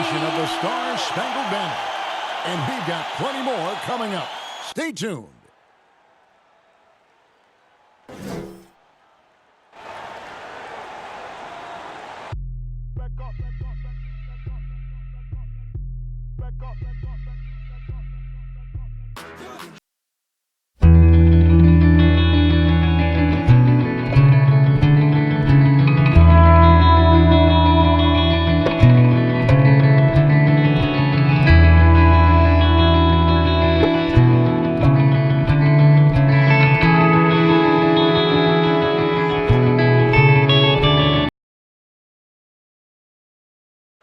edition of the Star-Spangled Banner. And we've got plenty more coming up. Stay tuned.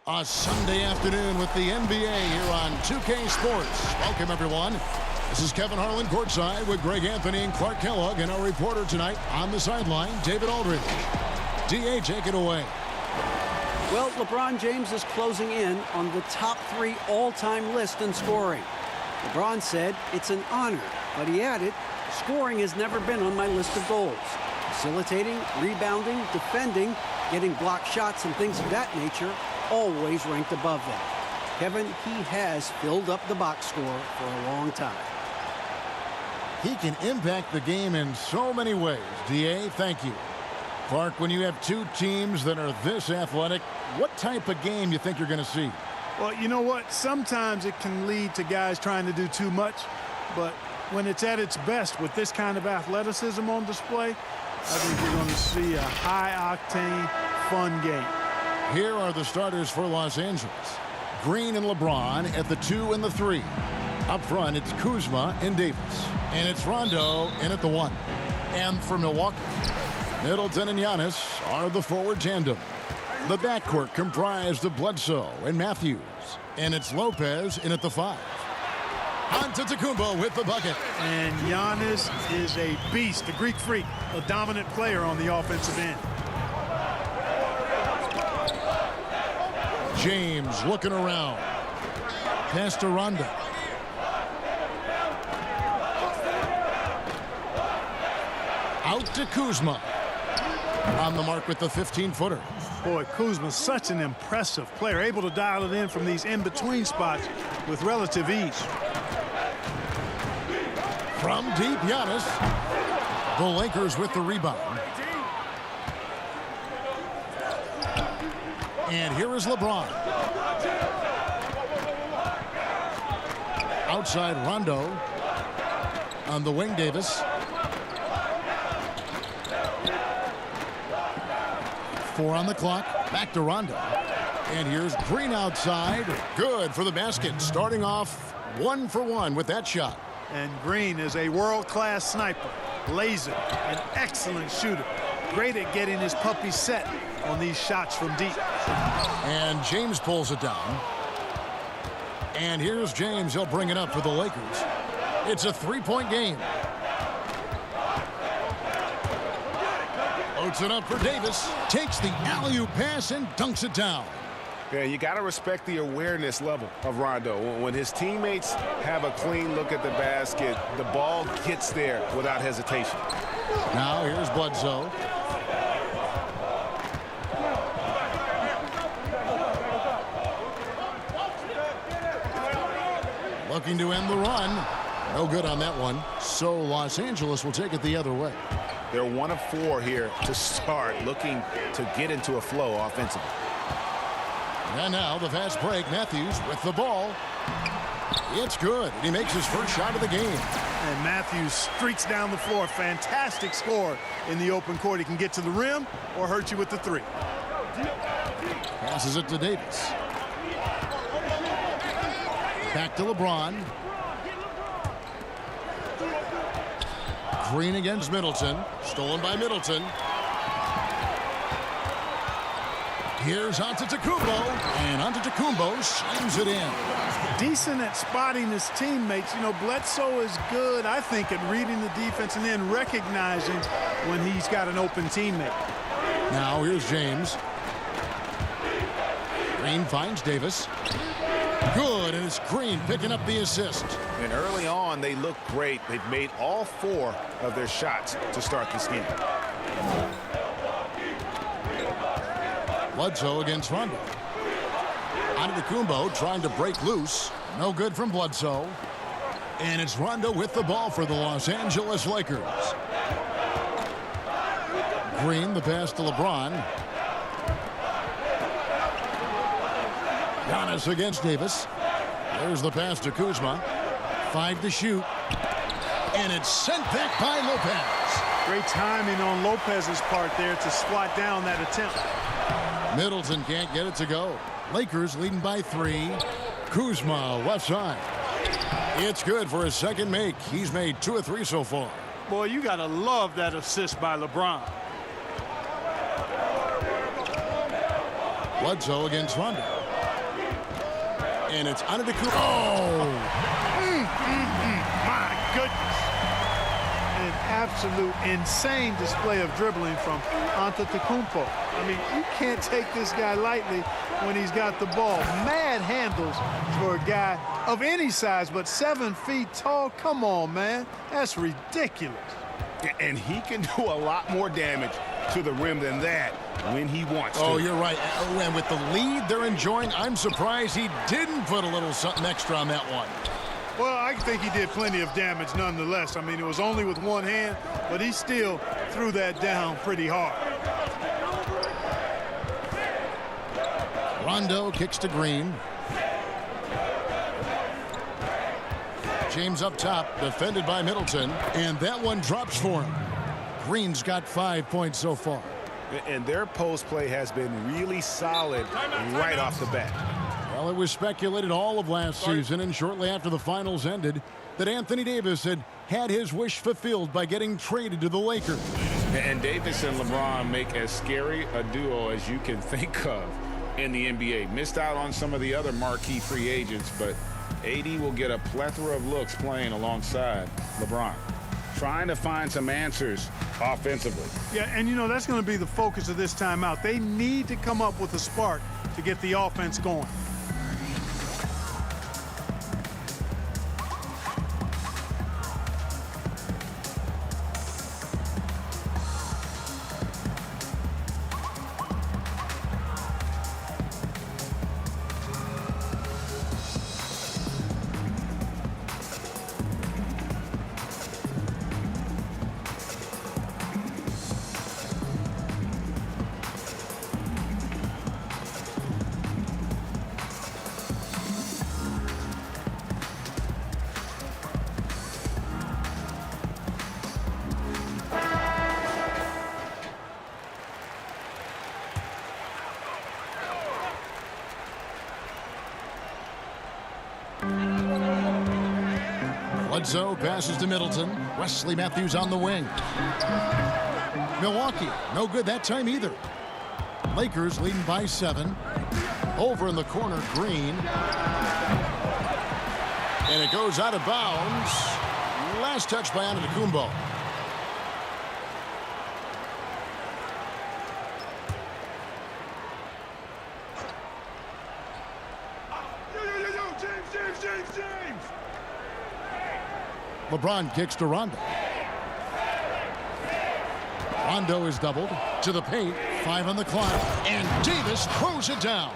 A Sunday afternoon with the NBA here on 2K Sports. Welcome, everyone. This is Kevin Harlan courtside with Greg Anthony and Clark Kellogg, and our reporter tonight on the sideline, David Aldridge. DA, take it away. Well, LeBron James is closing in on the top 3 all-time list in scoring. LeBron said it's an honor, but he added, scoring has never been on my list of goals. Facilitating, rebounding, defending, getting blocked shots, and things of that nature always ranked above that. Kevin, he has filled up the box score for a long time. He can impact the game in so many ways. DA, thank you. Clark, when you have two teams that are this athletic, what type of game do you think you're going to see? Well, you know what? Sometimes it can lead to guys trying to do too much, but when it's at its best with this kind of athleticism on display, I think you're going to see a high-octane, fun game. Here are the starters for Los Angeles. Green and LeBron at the 2 and the 3. Up front, it's Kuzma and Davis. And it's Rondo in at the 1. And for Milwaukee, Middleton and Giannis are the forward tandem. The backcourt comprised of Bledsoe and Matthews. And it's Lopez in at the 5. Antetokounmpo with the bucket. And Giannis is a beast, a Greek freak, a dominant player on the offensive end. James looking around. Pass to Rondo. Out to Kuzma. On the mark with the 15-footer. Boy, Kuzma's such an impressive player, able to dial it in from these in-between spots with relative ease. From deep, Giannis. The Lakers with the rebound. And here is LeBron. Outside Rondo. On the wing, Davis. 4 on the clock. Back to Rondo. And here's Green outside. Good for the basket. Starting off 1 for 1 with that shot. And Green is a world-class sniper. Laser. An excellent shooter. Great at getting his puppy set on these shots from deep. And James pulls it down. And here's James. He'll bring it up for the Lakers. It's a 3-point game. Loads it up for Davis. Takes the alley-oop pass and dunks it down. Yeah, you got to respect the awareness level of Rondo. When his teammates have a clean look at the basket, the ball gets there without hesitation. Now here's Bledsoe. Looking to end the run. No good on that one. So Los Angeles will take it the other way. They're 1 of 4 here to start, looking to get into a flow offensively. And now the fast break. Matthews with the ball. It's good. He makes his first shot of the game. And Matthews streaks down the floor. Fantastic score in the open court. He can get to the rim or hurt you with the 3. Passes it to Davis. Back to LeBron. Green against Middleton. Stolen by Middleton. Here's Antetokounmpo. And Antetokounmpo slams it in. Decent at spotting his teammates. You know, Bledsoe is good, I think, at reading the defense and then recognizing when he's got an open teammate. Now here's James. Green finds Davis. Good, and it's Green picking up the assist. And early on, they look great. They've made all 4 of their shots to start this game. Bledsoe against Rondo. Antetokounmpo trying to break loose. No good from Bledsoe. And it's Rondo with the ball for the Los Angeles Lakers. Green, the pass to LeBron. Giannis against Davis. There's the pass to Kuzma. 5 to shoot. And it's sent back by Lopez. Great timing on Lopez's part there to swat down that attempt. Middleton can't get it to go. Lakers leading by 3. Kuzma left side. It's good for his second make. He's made 2 of 3 so far. Boy, you got to love that assist by LeBron. Bledsoe against Rondo. And it's Antetokounmpo. Oh! My goodness. An absolute insane display of dribbling from Antetokounmpo. I mean, you can't take this guy lightly when he's got the ball. Mad handles for a guy of any size, but 7 feet tall. Come on, man. That's ridiculous. And he can do a lot more damage to the rim than that when he wants to. Oh, you're right. And with the lead they're enjoying, I'm surprised he didn't put a little something extra on that one. Well, I think he did plenty of damage nonetheless. I mean, it was only with one hand, but he still threw that down pretty hard. Rondo kicks to Green. James up top, defended by Middleton, and that one drops for him. Green's got 5 points so far. And their post play has been really solid right off the bat. Well, it was speculated all of last season and shortly after the finals ended that Anthony Davis had his wish fulfilled by getting traded to the Lakers. And Davis and LeBron make as scary a duo as you can think of in the NBA. Missed out on some of the other marquee free agents, but AD will get a plethora of looks playing alongside LeBron, trying to find some answers offensively. Yeah, and you know, that's going to be the focus of this timeout. They need to come up with a spark to get the offense going. Bledsoe passes to Middleton. Wesley Matthews on the wing. Milwaukee, no good that time either. Lakers leading by 7. Over in the corner, Green. And it goes out of bounds. Last touch by Antetokounmpo. James! LeBron kicks to Rondo. Rondo is doubled to the paint. 5 on the clock. And Davis throws it down.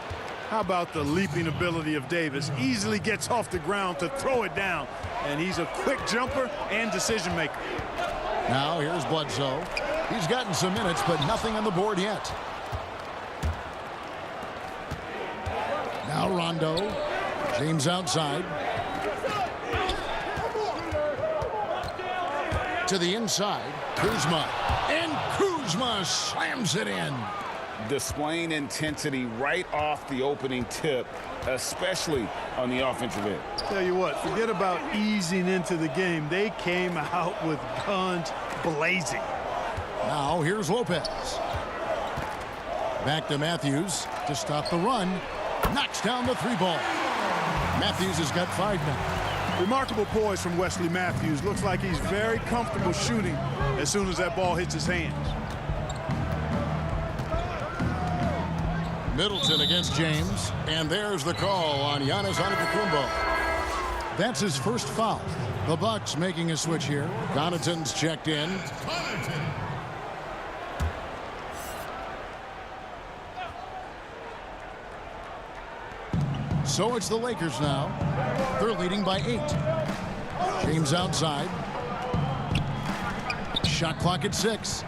How about the leaping ability of Davis? Easily gets off the ground to throw it down. And he's a quick jumper and decision maker. Now here's Bledsoe. He's gotten some minutes, but nothing on the board yet. Now Rondo. James outside. To the inside. Kuzma. And Kuzma slams it in. Displaying intensity right off the opening tip, especially on the offensive end. Tell you what, forget about easing into the game. They came out with guns blazing. Now here's Lopez. Back to Matthews to stop the run. Knocks down the 3-ball. Matthews has got 5 now. Remarkable poise from Wesley Matthews. Looks like he's very comfortable shooting as soon as that ball hits his hands. Middleton against James. And there's the call on Giannis Antetokounmpo. That's his first foul. The Bucks making a switch here. Connaughton's checked in. So it's the Lakers now. They're leading by 8. James outside. Shot clock at 6.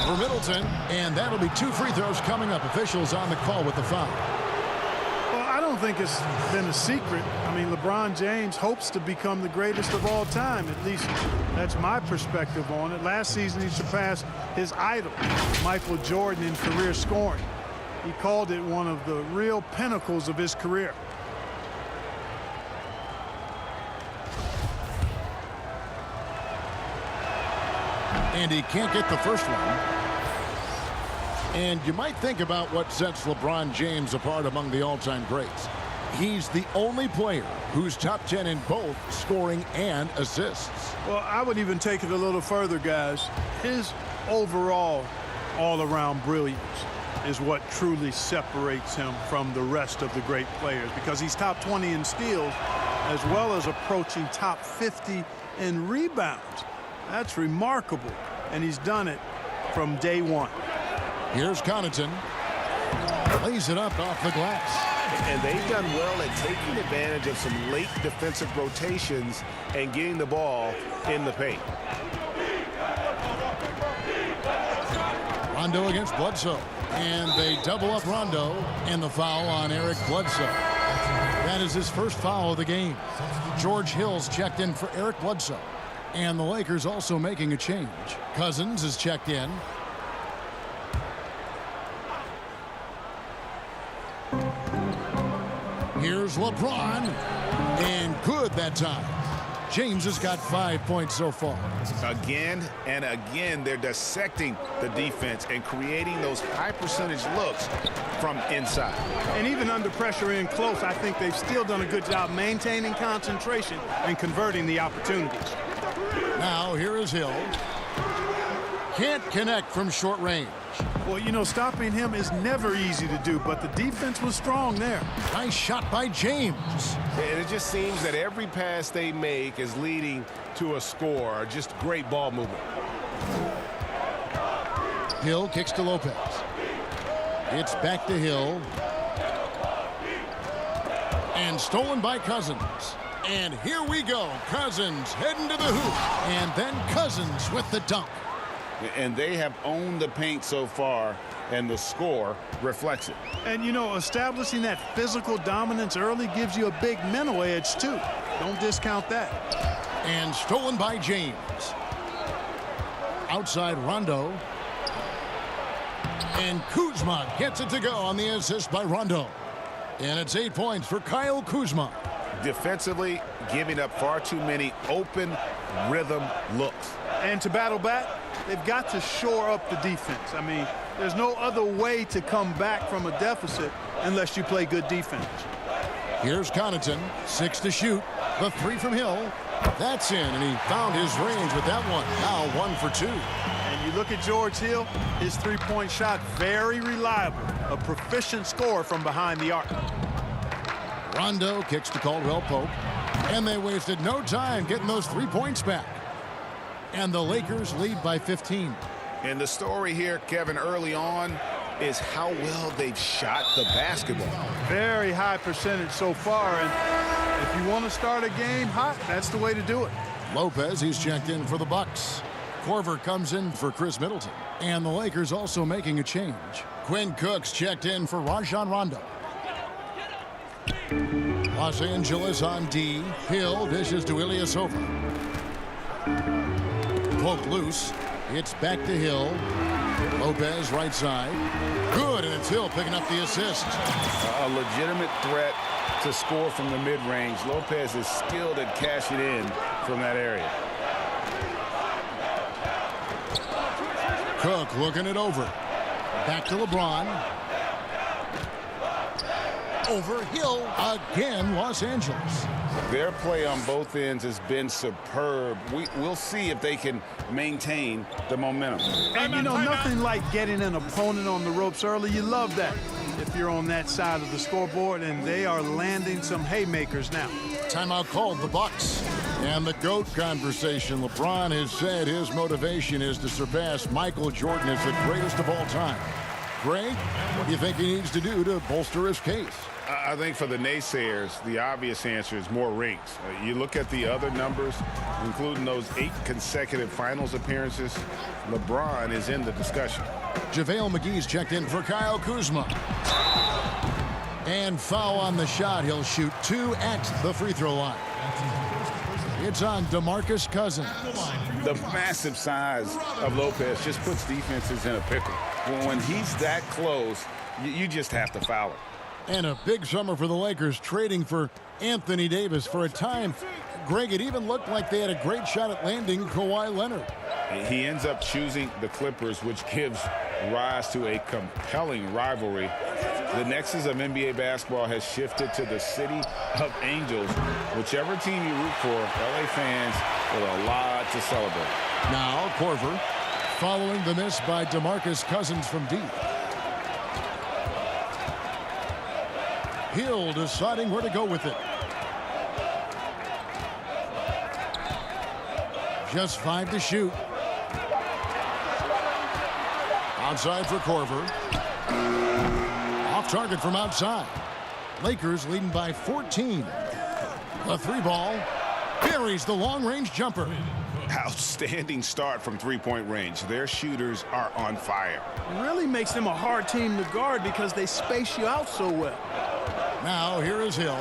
Over Middleton, and that'll be 2 free throws coming up. Officials on the call with the foul. Well, I don't think it's been a secret. I mean, LeBron James hopes to become the greatest of all time. At least that's my perspective on it. Last season, he surpassed his idol, Michael Jordan, in career scoring. He called it one of the real pinnacles of his career. And he can't get the first one. And you might think about what sets LeBron James apart among the all-time greats. He's the only player who's top 10 in both scoring and assists. Well, I would even take it a little further, guys. His overall all-around brilliance is what truly separates him from the rest of the great players, because he's top 20 in steals as well as approaching top 50 in rebounds. That's remarkable, and he's done it from day one. Here's Connaughton. Lays it up off the glass. And they've done well at taking advantage of some late defensive rotations and getting the ball in the paint. Rondo against Bledsoe. And they double up Rondo, and the foul on Eric Bledsoe. That is his first foul of the game. George Hill's checked in for Eric Bledsoe. And the Lakers also making a change. Cousins is checked in. Here's LeBron. And good that time. James has got 5 points so far. Again and again, they're dissecting the defense and creating those high percentage looks from inside. And even under pressure in close, I think they've still done a good job maintaining concentration and converting the opportunities. Now here is Hill. Can't connect from short range. Well, you know, stopping him is never easy to do, but the defense was strong there. Nice shot by James. And it just seems that every pass they make is leading to a score. Just great ball movement. Hill kicks to Lopez. It's back to Hill. And stolen by Cousins. And here we go. Cousins heading to the hoop. And then Cousins with the dunk. And they have owned the paint so far, and the score reflects it. And, you know, establishing that physical dominance early gives you a big mental edge, too. Don't discount that. And stolen by James. Outside Rondo. And Kuzma gets it to go on the assist by Rondo. And it's 8 points for Kyle Kuzma. Defensively, giving up far too many open rhythm looks. And to battle back, they've got to shore up the defense. I mean, there's no other way to come back from a deficit unless you play good defense. Here's Connaughton, 6 to shoot. The 3 from Hill. That's in, and he found his range with that one. Now 1 for 2. And you look at George Hill, his three-point shot, very reliable. A proficient scorer from behind the arc. Rondo kicks to Caldwell Pope. And they wasted no time getting those 3 points back. And the Lakers lead by 15. And the story here, Kevin, early on is how well they've shot the basketball. Very high percentage so far, and if you want to start a game hot, that's the way to do it. Lopez, he's checked in for the Bucks. Korver comes in for Chris Middleton. And the Lakers also making a change. Quinn Cook's checked in for Rajon Rondo. Los Angeles on D. Hill dishes to Ilyasova. Poke loose. It's back to Hill. Lopez right side. Good, and it's Hill picking up the assist. A legitimate threat to score from the mid-range. Lopez is skilled at cashing in from that area. Cook looking it over. Back to LeBron. Over Hill again, Los Angeles. Their play on both ends has been superb. We'll see if they can maintain the momentum. And, you know, nothing like getting an opponent on the ropes early. You love that if you're on that side of the scoreboard, and they are landing some haymakers now. Timeout called the Bucks. And the GOAT conversation. LeBron has said his motivation is to surpass Michael Jordan as the greatest of all time. Greg, what do you think he needs to do to bolster his case? I think for the naysayers, the obvious answer is more rings. You look at the other numbers, including those 8 consecutive finals appearances, LeBron is in the discussion. JaVale McGee's checked in for Kyle Kuzma. And foul on the shot. He'll shoot 2 at the free throw line. It's on DeMarcus Cousins. The massive size of Lopez just puts defenses in a pickle. When he's that close, you just have to foul him. And a big summer for the Lakers, trading for Anthony Davis. For a time, Greg, it even looked like they had a great shot at landing Kawhi Leonard. He ends up choosing the Clippers, which gives rise to a compelling rivalry. The nexus of NBA basketball has shifted to the city of angels. Whichever team you root for, LA fans with a lot to celebrate. Now, Korver following the miss by DeMarcus Cousins from deep. Hill deciding where to go with it. Just 5 to shoot. Outside for Korver. Off target from outside. Lakers leading by 14. The 3-ball buries the long-range jumper. Outstanding start from three-point range. Their shooters are on fire. It really makes them a hard team to guard because they space you out so well. Now here is Hill.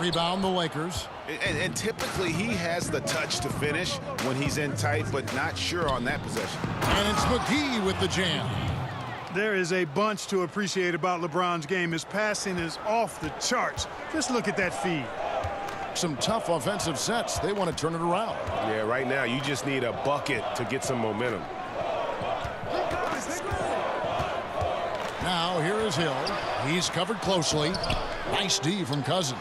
Rebound the Lakers. And typically he has the touch to finish when he's in tight, but not sure on that possession. And it's McGee with the jam. There is a bunch to appreciate about LeBron's game. His passing is off the charts. Just look at that feed. Some tough offensive sets. They want to turn it around. Yeah, right now you just need a bucket to get some momentum. Now here is Hill. He's covered closely. Nice D from Cousins.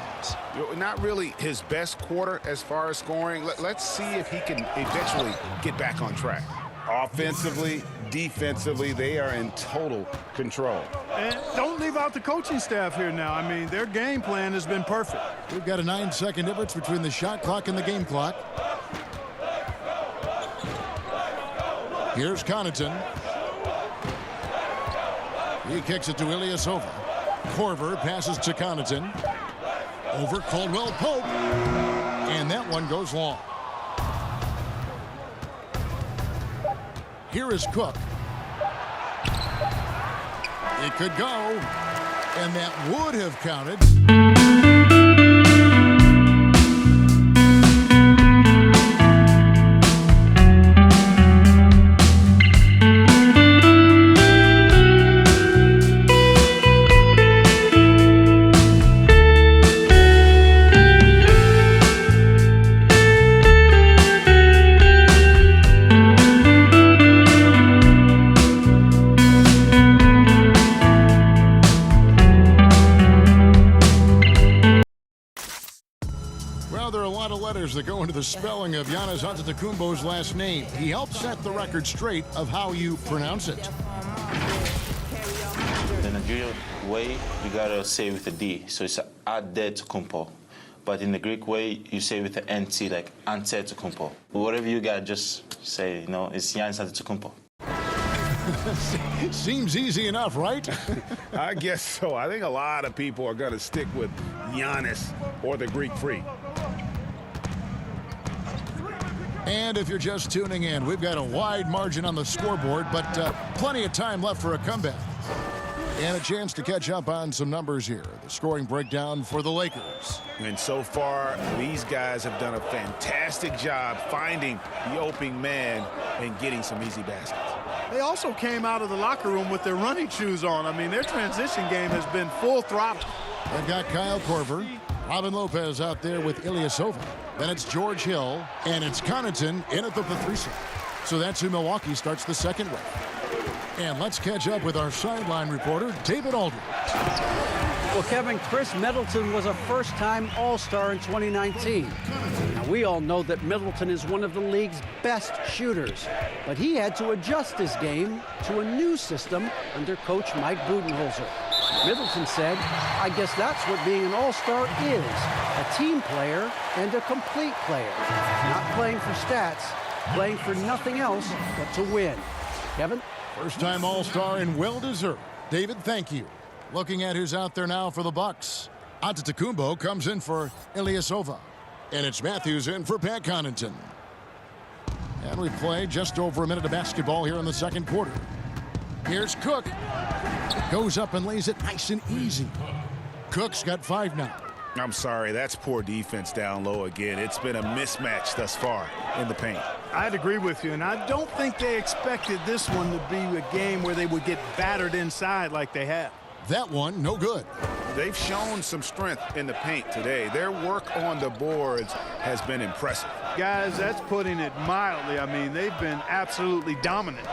Not really his best quarter as far as scoring. Let's see if he can eventually get back on track. Offensively, defensively, they are in total control. And don't leave out the coaching staff here now. I mean, their game plan has been perfect. We've got a 9-second difference between the shot clock and the game clock. Here's Connaughton. He kicks it to Ilyasova. Korver passes to Connaughton. Over Caldwell Pope. And that one goes long. Here is Cook. It could go. And that would have counted. That go into the spelling of Giannis Antetokounmpo's last name. He helped set the record straight of how you pronounce it. The Nigerian way, you gotta say with a D, so it's Antetokounmpo. But in the Greek way, you say with the NT, like Antetokounmpo. Whatever you got, just say, you know, it's Giannis Antetokounmpo. Seems easy enough, right? I guess so. I think a lot of people are going to stick with Giannis or the Greek Freak. And if you're just tuning in, we've got a wide margin on the scoreboard, but plenty of time left for a comeback. And a chance to catch up on some numbers here. The scoring breakdown for the Lakers. And so far, these guys have done a fantastic job finding the opening man and getting some easy baskets. They also came out of the locker room with their running shoes on. I mean, their transition game has been full throttle. They've got Kyle Korver, Robin Lopez out there with Ilyasova. Then it's George Hill, and it's Connaughton in at the threesome. So that's who Milwaukee starts the second with. And let's catch up with our sideline reporter, David Aldridge. Well, Kevin, Chris Middleton was a first-time All-Star in 2019. Now, we all know that Middleton is one of the league's best shooters, but he had to adjust his game to a new system under coach Mike Budenholzer. Middleton said, "I guess that's what being an all-star is, a team player and a complete player. Not playing for stats, playing for nothing else but to win." Kevin? First-time all-star and well-deserved. David, thank you. Looking at who's out there now for the Bucks. Antetokounmpo comes in for Ilyasova. And it's Matthews in for Pat Connaughton. And we play just over a minute of basketball here in the second quarter. Here's Cook. Goes up and lays it nice and easy. Cook's got 5 now. I'm sorry, that's poor defense down low again. It's been a mismatch thus far in the paint. I'd agree with you, and I don't think they expected this one to be a game where they would get battered inside like they have. That one, no good. They've shown some strength in the paint today. Their work on the boards has been impressive. Guys, that's putting it mildly. I mean, they've been absolutely dominant.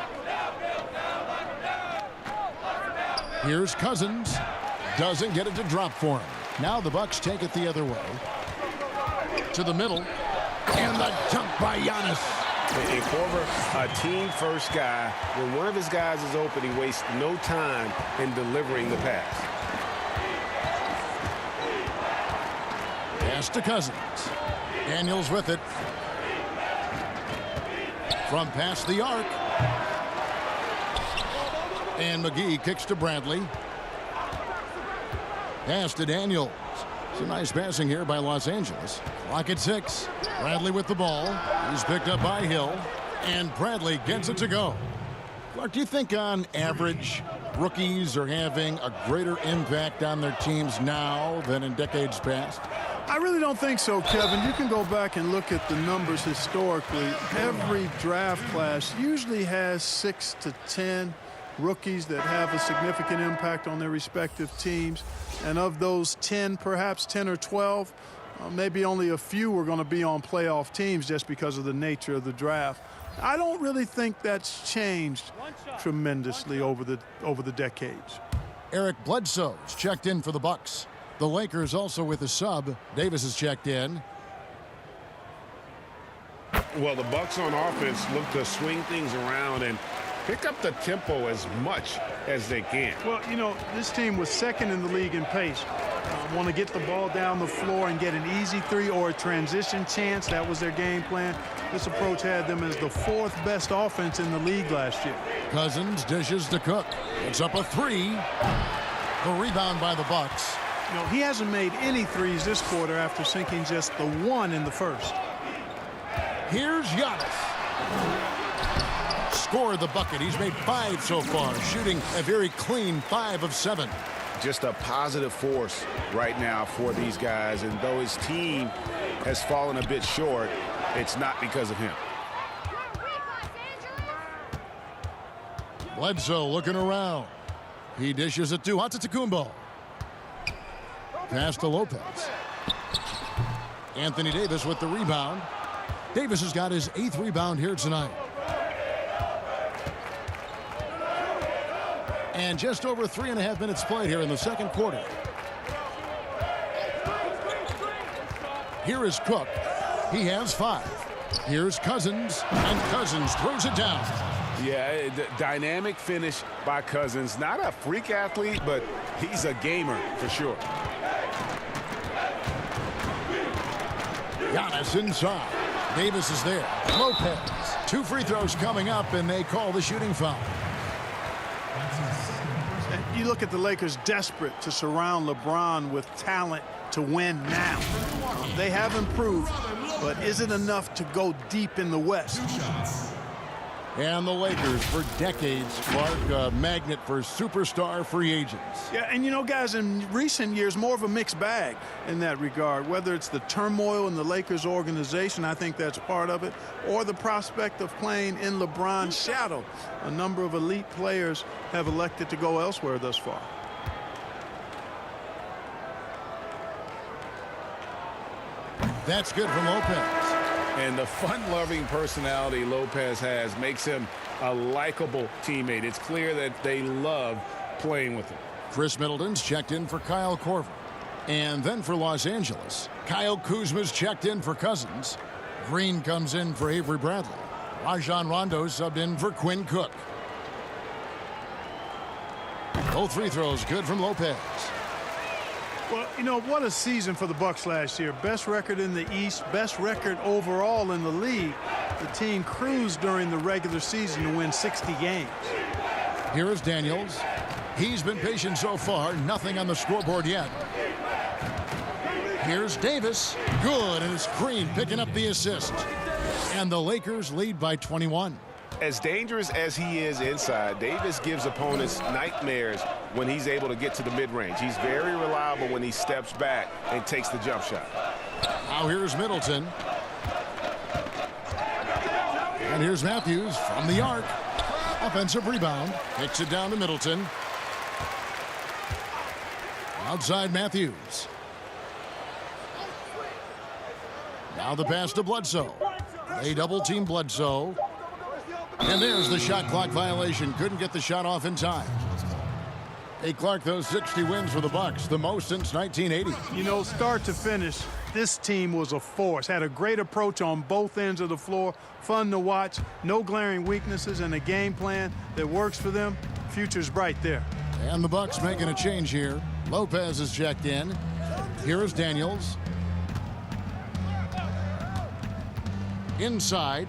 Here's Cousins. Doesn't get it to drop for him. Now the Bucks take it the other way. To the middle. And the dunk by Giannis. If Korver, a team-first guy, when one of his guys is open, he wastes no time in delivering the pass. Pass to Cousins. Daniels with it. From past the arc. And McGee kicks to Bradley. Pass to Daniels. Some nice passing here by Los Angeles. Clock at 6. Bradley with the ball. He's picked up by Hill. And Bradley gets it to go. Clark, do you think on average rookies are having a greater impact on their teams now than in decades past? I really don't think so, Kevin. You can go back and look at the numbers historically. Every draft class usually has 6 to 10 rookies that have a significant impact on their respective teams. And of those 10, perhaps 10 or 12, maybe only a few are going to be on playoff teams just because of the nature of the draft. I don't really think that's changed tremendously over the decades. Eric Bledsoe's checked in for the Bucks. The Lakers also with a sub. Davis is checked in. Well, the Bucks on offense look to swing things around and pick up the tempo as much as they can. Well, you know, this team was second in the league in pace. Want to get the ball down the floor and get an easy 3 or a transition chance. That was their game plan. This approach had them as the 4th best offense in the league last year. Cousins dishes to Cook. It's up a 3. The rebound by the Bucks. You know, he hasn't made any threes this quarter after sinking just the 1 in the first. Here's Giannis. Scored the bucket. He's made 5 so far, shooting a very clean 5 of 7. Just a positive force right now for these guys. And though his team has fallen a bit short, it's not because of him. Bledsoe looking around. He dishes it to Antetokounmpo. Pass to Lopez. Anthony Davis with the rebound. Davis has got his 8th rebound here tonight. And just over 3.5 minutes played here in the second quarter. Here is Cook. He has 5. Here's Cousins, and Cousins throws it down. Yeah, dynamic finish by Cousins. Not a freak athlete, but he's a gamer for sure. Giannis inside. Davis is there. Lopez. 2 free throws coming up, and they call the shooting foul. You look at the Lakers desperate to surround LeBron with talent to win now. They have improved, but is it enough to go deep in the West? And the Lakers, for decades, Clark, a magnet for superstar free agents. Yeah, and you know, guys, in recent years, more of a mixed bag in that regard. Whether it's the turmoil in the Lakers organization, I think that's part of it, or the prospect of playing in LeBron's shadow. A number of elite players have elected to go elsewhere thus far. That's good from Lopez. And the fun-loving personality Lopez has makes him a likable teammate. It's clear that they love playing with him. Chris Middleton's checked in for Kyle Korver. And then for Los Angeles, Kyle Kuzma's checked in for Cousins. Green comes in for Avery Bradley. Rajon Rondo subbed in for Quinn Cook. Both free throws good from Lopez. Well, you know, what a season for the Bucks last year. Best record in the East, best record overall in the league. The team cruised during the regular season to win 60 games. Here is Daniels. He's been patient so far. Nothing on the scoreboard yet. Here's Davis. Good, and it's Kareem picking up the assist. And the Lakers lead by 21. As dangerous as he is inside, Davis gives opponents nightmares when he's able to get to the mid-range. He's very reliable when he steps back and takes the jump shot. Now here's Middleton. And here's Matthews from the arc. Offensive rebound. Kicks it down to Middleton. Outside Matthews. Now the pass to Bledsoe. They double-team Bledsoe. And there's the shot clock violation. Couldn't get the shot off in time. Hey, Clark, those 60 wins for the Bucks, the most since 1980. You know, start to finish, this team was a force. Had a great approach on both ends of the floor. Fun to watch. No glaring weaknesses, and a game plan that works for them. Future's bright there. And the Bucks making a change here. Lopez is checked in. Here is Daniels. Inside.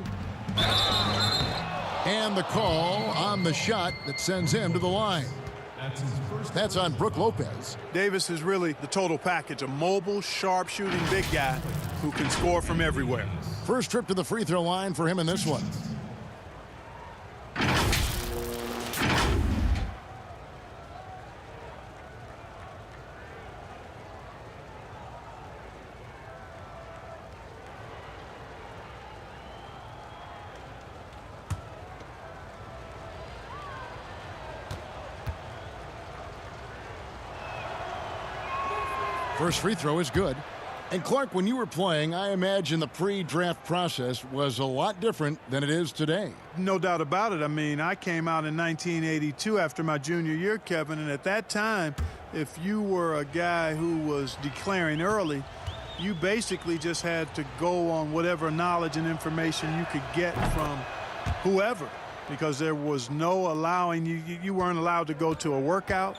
And the call on the shot that sends him to the line. That's on Brook Lopez. Davis is really the total package. A mobile, sharp-shooting big guy who can score from everywhere. First trip to the free throw line for him in this one. First free throw is good. And Clark, when you were playing, I imagine the pre-draft process was a lot different than it is today. No doubt about it. I mean, I came out in 1982 after my junior year, Kevin, and at that time, if you were a guy who was declaring early, you basically just had to go on whatever knowledge and information you could get from whoever, because there was no allowing you weren't allowed to go to a workout.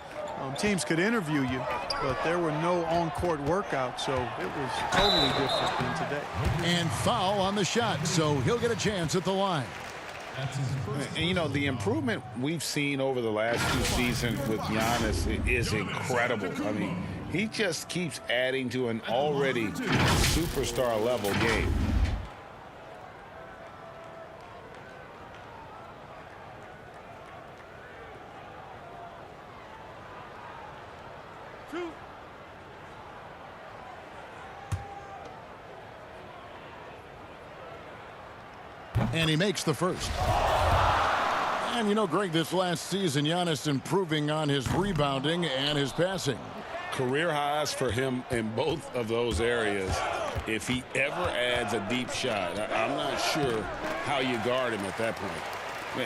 Teams could interview you, but there were no on-court workouts, so it was totally different than today. And foul on the shot, so he'll get a chance at the line. And, you know, the improvement we've seen over the last two seasons with Giannis is incredible. I mean, he just keeps adding to an already superstar-level game. And he makes the first. And you know, Greg, this last season, Giannis improving on his rebounding and his passing. Career highs for him in both of those areas. If he ever adds a deep shot, I'm not sure how you guard him at that point.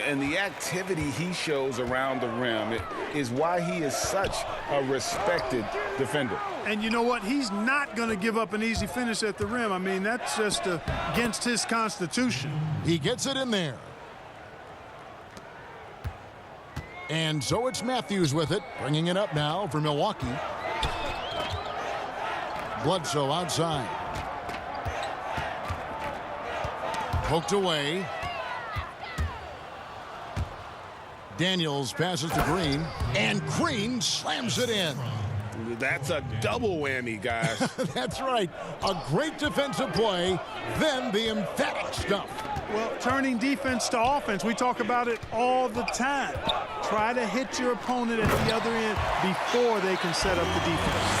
And the activity he shows around the rim is why he is such a respected defender. And you know what? He's not going to give up an easy finish at the rim. I mean, that's just against his constitution. He gets it in there. And so it's Matthews with it, bringing it up now for Milwaukee. Bledsoe outside. Poked away. Daniels passes to Green, and Green slams it in. That's a double whammy, guys. That's right. A great defensive play, then the emphatic stuff. Well, turning defense to offense, we talk about it all the time. Try to hit your opponent at the other end before they can set up the defense.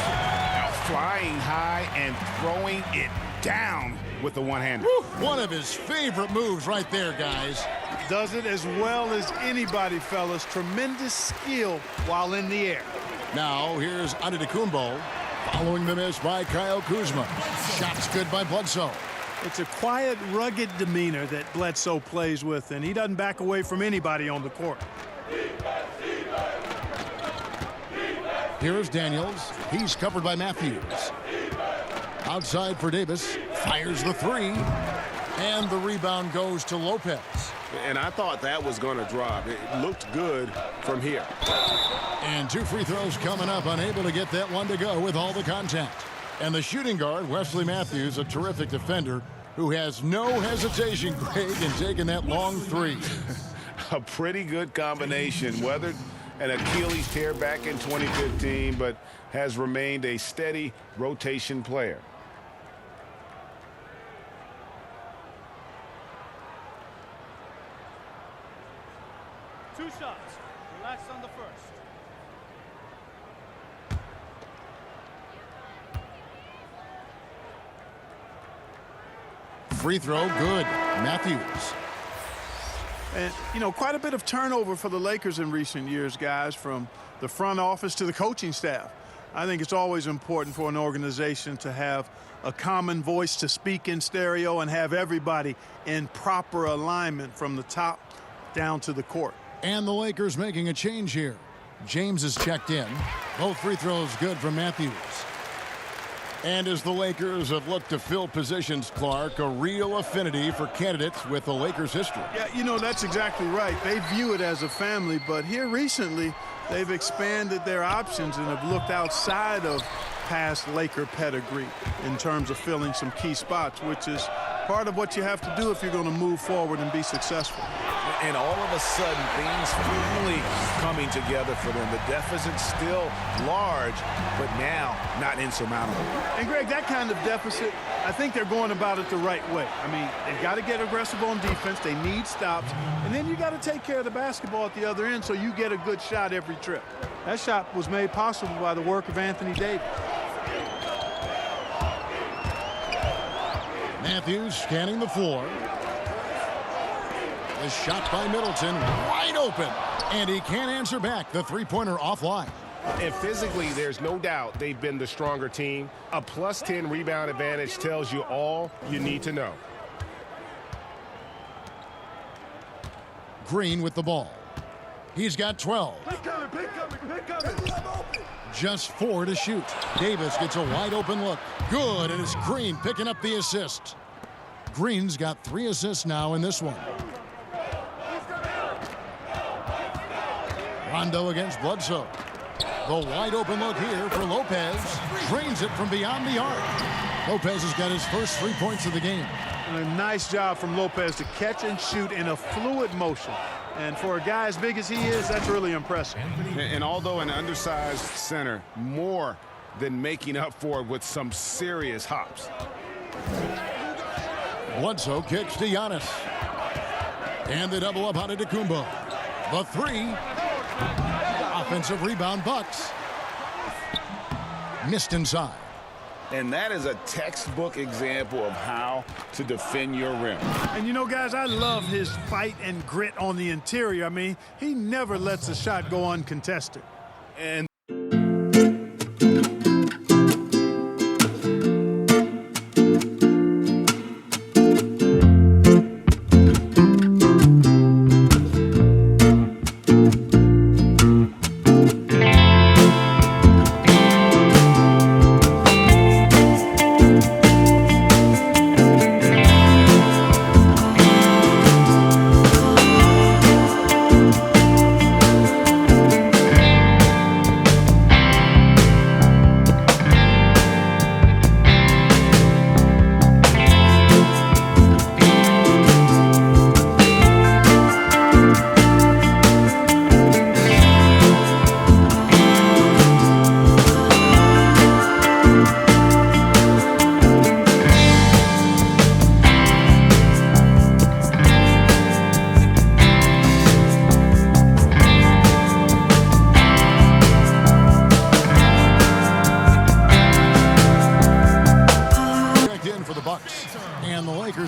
Now flying high and throwing it down with the one-hander. One of his favorite moves right there, guys. Does it as well as anybody, fellas. Tremendous skill while in the air. Now here's Antetokounmpo following the miss by Kyle Kuzma. Shots good by Bledsoe. It's a quiet, rugged demeanor that Bledsoe plays with, and he doesn't back away from anybody on the court. Here's Daniels. He's covered by Matthews. Outside for Davis. Fires the three. And the rebound goes to Lopez. And I thought that was going to drop. It looked good from here. And 2 free throws coming up, unable to get that one to go with all the contact. And the shooting guard, Wesley Matthews, a terrific defender who has no hesitation, Greg, in taking that long three. A pretty good combination. Weathered an Achilles tear back in 2015, but has remained a steady rotation player. Two shots. Relax on the first. Free throw, good. Matthews. And, you know, quite a bit of turnover for the Lakers in recent years, guys, from the front office to the coaching staff. I think it's always important for an organization to have a common voice to speak in stereo and have everybody in proper alignment from the top down to the court. And the Lakers making a change here. James is checked in. Both free throws good from Matthews. And as the Lakers have looked to fill positions, Clark, a real affinity for candidates with the Lakers history. Yeah, you know, that's exactly right. They view it as a family, but here recently they've expanded their options and have looked outside of past Laker pedigree in terms of filling some key spots, which is part of what you have to do if you're going to move forward and be successful. And all of a sudden, things finally coming together for them. The deficit's still large, but now not insurmountable. And, Greg, that kind of deficit, I think they're going about it the right way. I mean, they've got to get aggressive on defense. They need stops. And then you got to take care of the basketball at the other end so you get a good shot every trip. That shot was made possible by the work of Anthony Davis. Matthews scanning the floor. The shot by Middleton, wide open. And he can't answer back. The three-pointer offline. And physically, there's no doubt they've been the stronger team. A +10 rebound advantage tells you all you need to know. Green with the ball. He's got 12. Just 4 to shoot. Davis gets a wide open look. Good, and it's Green picking up the assist. Green's got 3 assists now in this one. Rondo against Bledsoe. The wide open look here for Lopez. Drains it from beyond the arc. Lopez has got his first 3 points of the game. And a nice job from Lopez to catch and shoot in a fluid motion. And for a guy as big as he is, that's really impressive. And although an undersized center, more than making up for it with some serious hops. Bledsoe kicks to Giannis. And the double up on Antetokounmpo. The 3. Offensive rebound, Bucks. Missed inside. And that is a textbook example of how to defend your rim. And you know, guys, I love his fight and grit on the interior. I mean, he never lets a shot go uncontested. And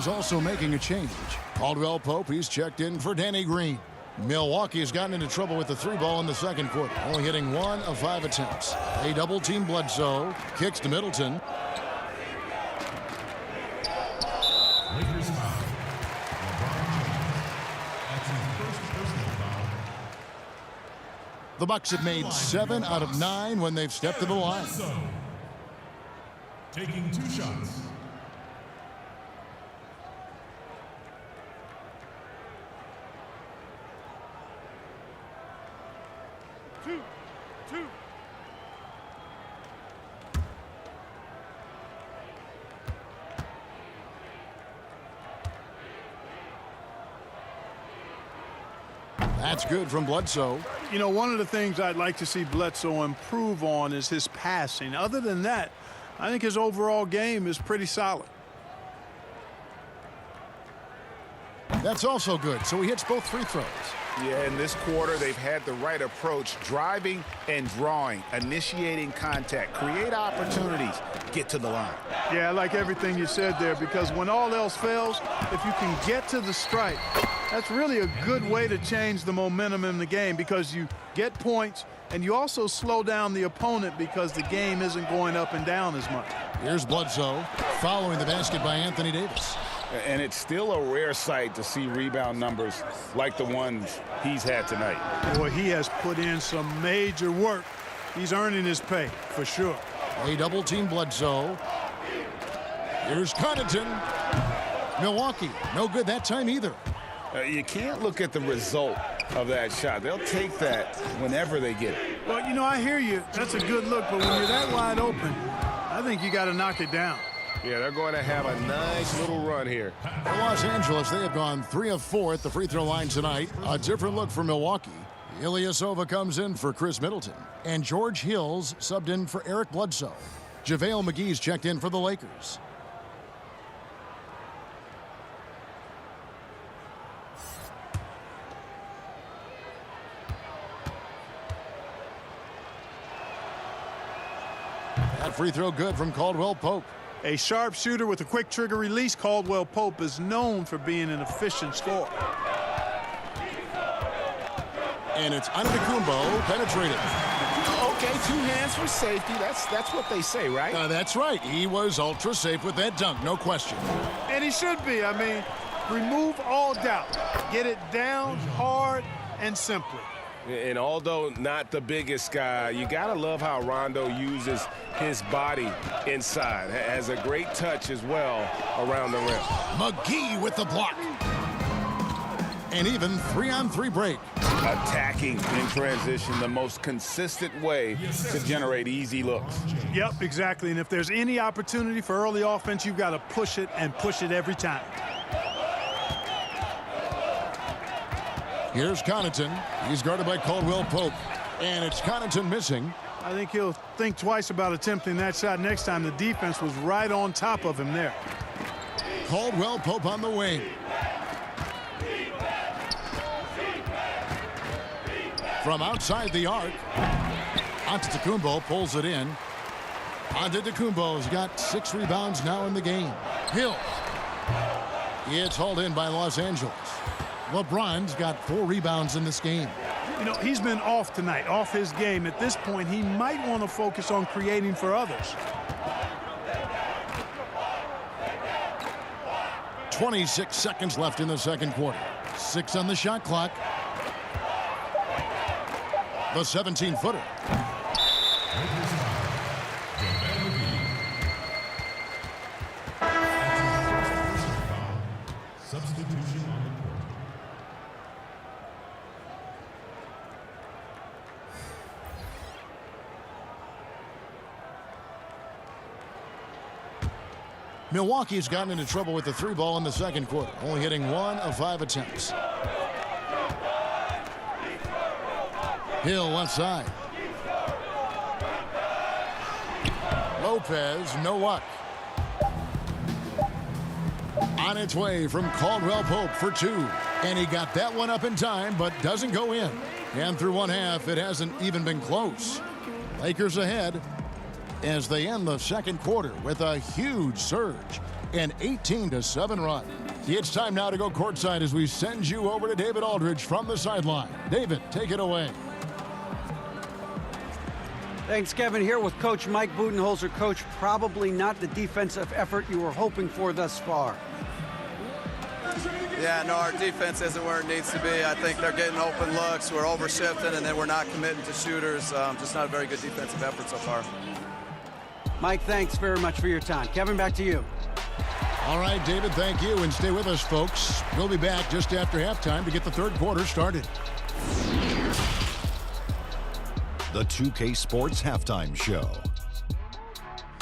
also making a change. Caldwell Pope, he's checked in for Danny Green. Milwaukee has gotten into trouble with the 3 ball in the second quarter, only hitting 1 of 5 attempts. They double team Bledsoe, kicks to Middleton. The Bucks have made 7 out of 9 when they've stepped to the line. Taking 2 shots. That's good from Bledsoe. You know, one of the things I'd like to see Bledsoe improve on is his passing. Other than that, I think his overall game is pretty solid. That's also good, so he hits both free throws. Yeah, in this quarter, they've had the right approach, driving and drawing, initiating contact, create opportunities, get to the line. Yeah, I like everything you said there, because when all else fails, if you can get to the stripe, that's really a good way to change the momentum in the game, because you get points and you also slow down the opponent because the game isn't going up and down as much. Here's Bledsoe following the basket by Anthony Davis. And it's still a rare sight to see rebound numbers like the ones he's had tonight. Boy, he has put in some major work. He's earning his pay, for sure. They double-team Bledsoe. Here's Connaughton. Milwaukee, no good that time either. You can't look at the result of that shot. They'll take that whenever they get it. Well, you know, I hear you. That's a good look, but when you're that wide open, I think you got to knock it down. Yeah, they're going to have a nice little run here. For Los Angeles, they have gone 3 of 4 at the free throw line tonight. A different look for Milwaukee. Ilyasova comes in for Chris Middleton. And George Hills subbed in for Eric Bledsoe. JaVale McGee's checked in for the Lakers. That free throw good from Caldwell Pope. A sharp shooter with a quick trigger release, Caldwell Pope is known for being an efficient scorer. And it's Antetokounmpo penetrated. Okay, 2 hands for safety. That's what they say, right? That's right. He was ultra safe with that dunk, no question. And he should be. I mean, remove all doubt. Get it down hard and simply. And although not the biggest guy, you got to love how Rondo uses his body inside. Has a great touch as well around the rim. McGee with the block. And even 3-on-3 break. Attacking in transition, the most consistent way to generate easy looks. Yep, exactly. And if there's any opportunity for early offense, you've got to push it and push it every time. Here's Connaughton. He's guarded by Caldwell Pope. And it's Connaughton missing. I think he'll think twice about attempting that shot next time. The defense was right on top of him there. Caldwell Pope on the wing. From outside the arc, Antetokounmpo pulls it in. Antetokounmpo's got 6 rebounds now in the game. Hill. It's hauled in by Los Angeles. LeBron's got 4 rebounds in this game. You know, he's been off tonight, off his game. At this point, he might want to focus on creating for others. 26 seconds left in the second quarter. 6 on the shot clock. The 17-footer. Substitution on the court. Milwaukee's gotten into trouble with the 3 ball in the second quarter, only hitting 1 of 5 attempts. Hill left side. Lopez, no luck. On its way from Caldwell Pope for 2. And he got that one up in time, but doesn't go in. And through 1 half, it hasn't even been close. Lakers ahead as they end the second quarter with a huge surge. An 18-7 run. It's time now to go courtside as we send you over to David Aldridge from the sideline. David, take it away. Thanks, Kevin. Here with Coach Mike Budenholzer. Coach, probably not the defensive effort you were hoping for thus far. Yeah, no, our defense isn't where it needs to be. I think they're getting open looks. We're overshifting, and then we're not committing to shooters. Just not a very good defensive effort so far. Mike, thanks very much for your time. Kevin, back to you. All right, David, thank you. And stay with us, folks. We'll be back just after halftime to get the third quarter started. The 2K Sports Halftime Show.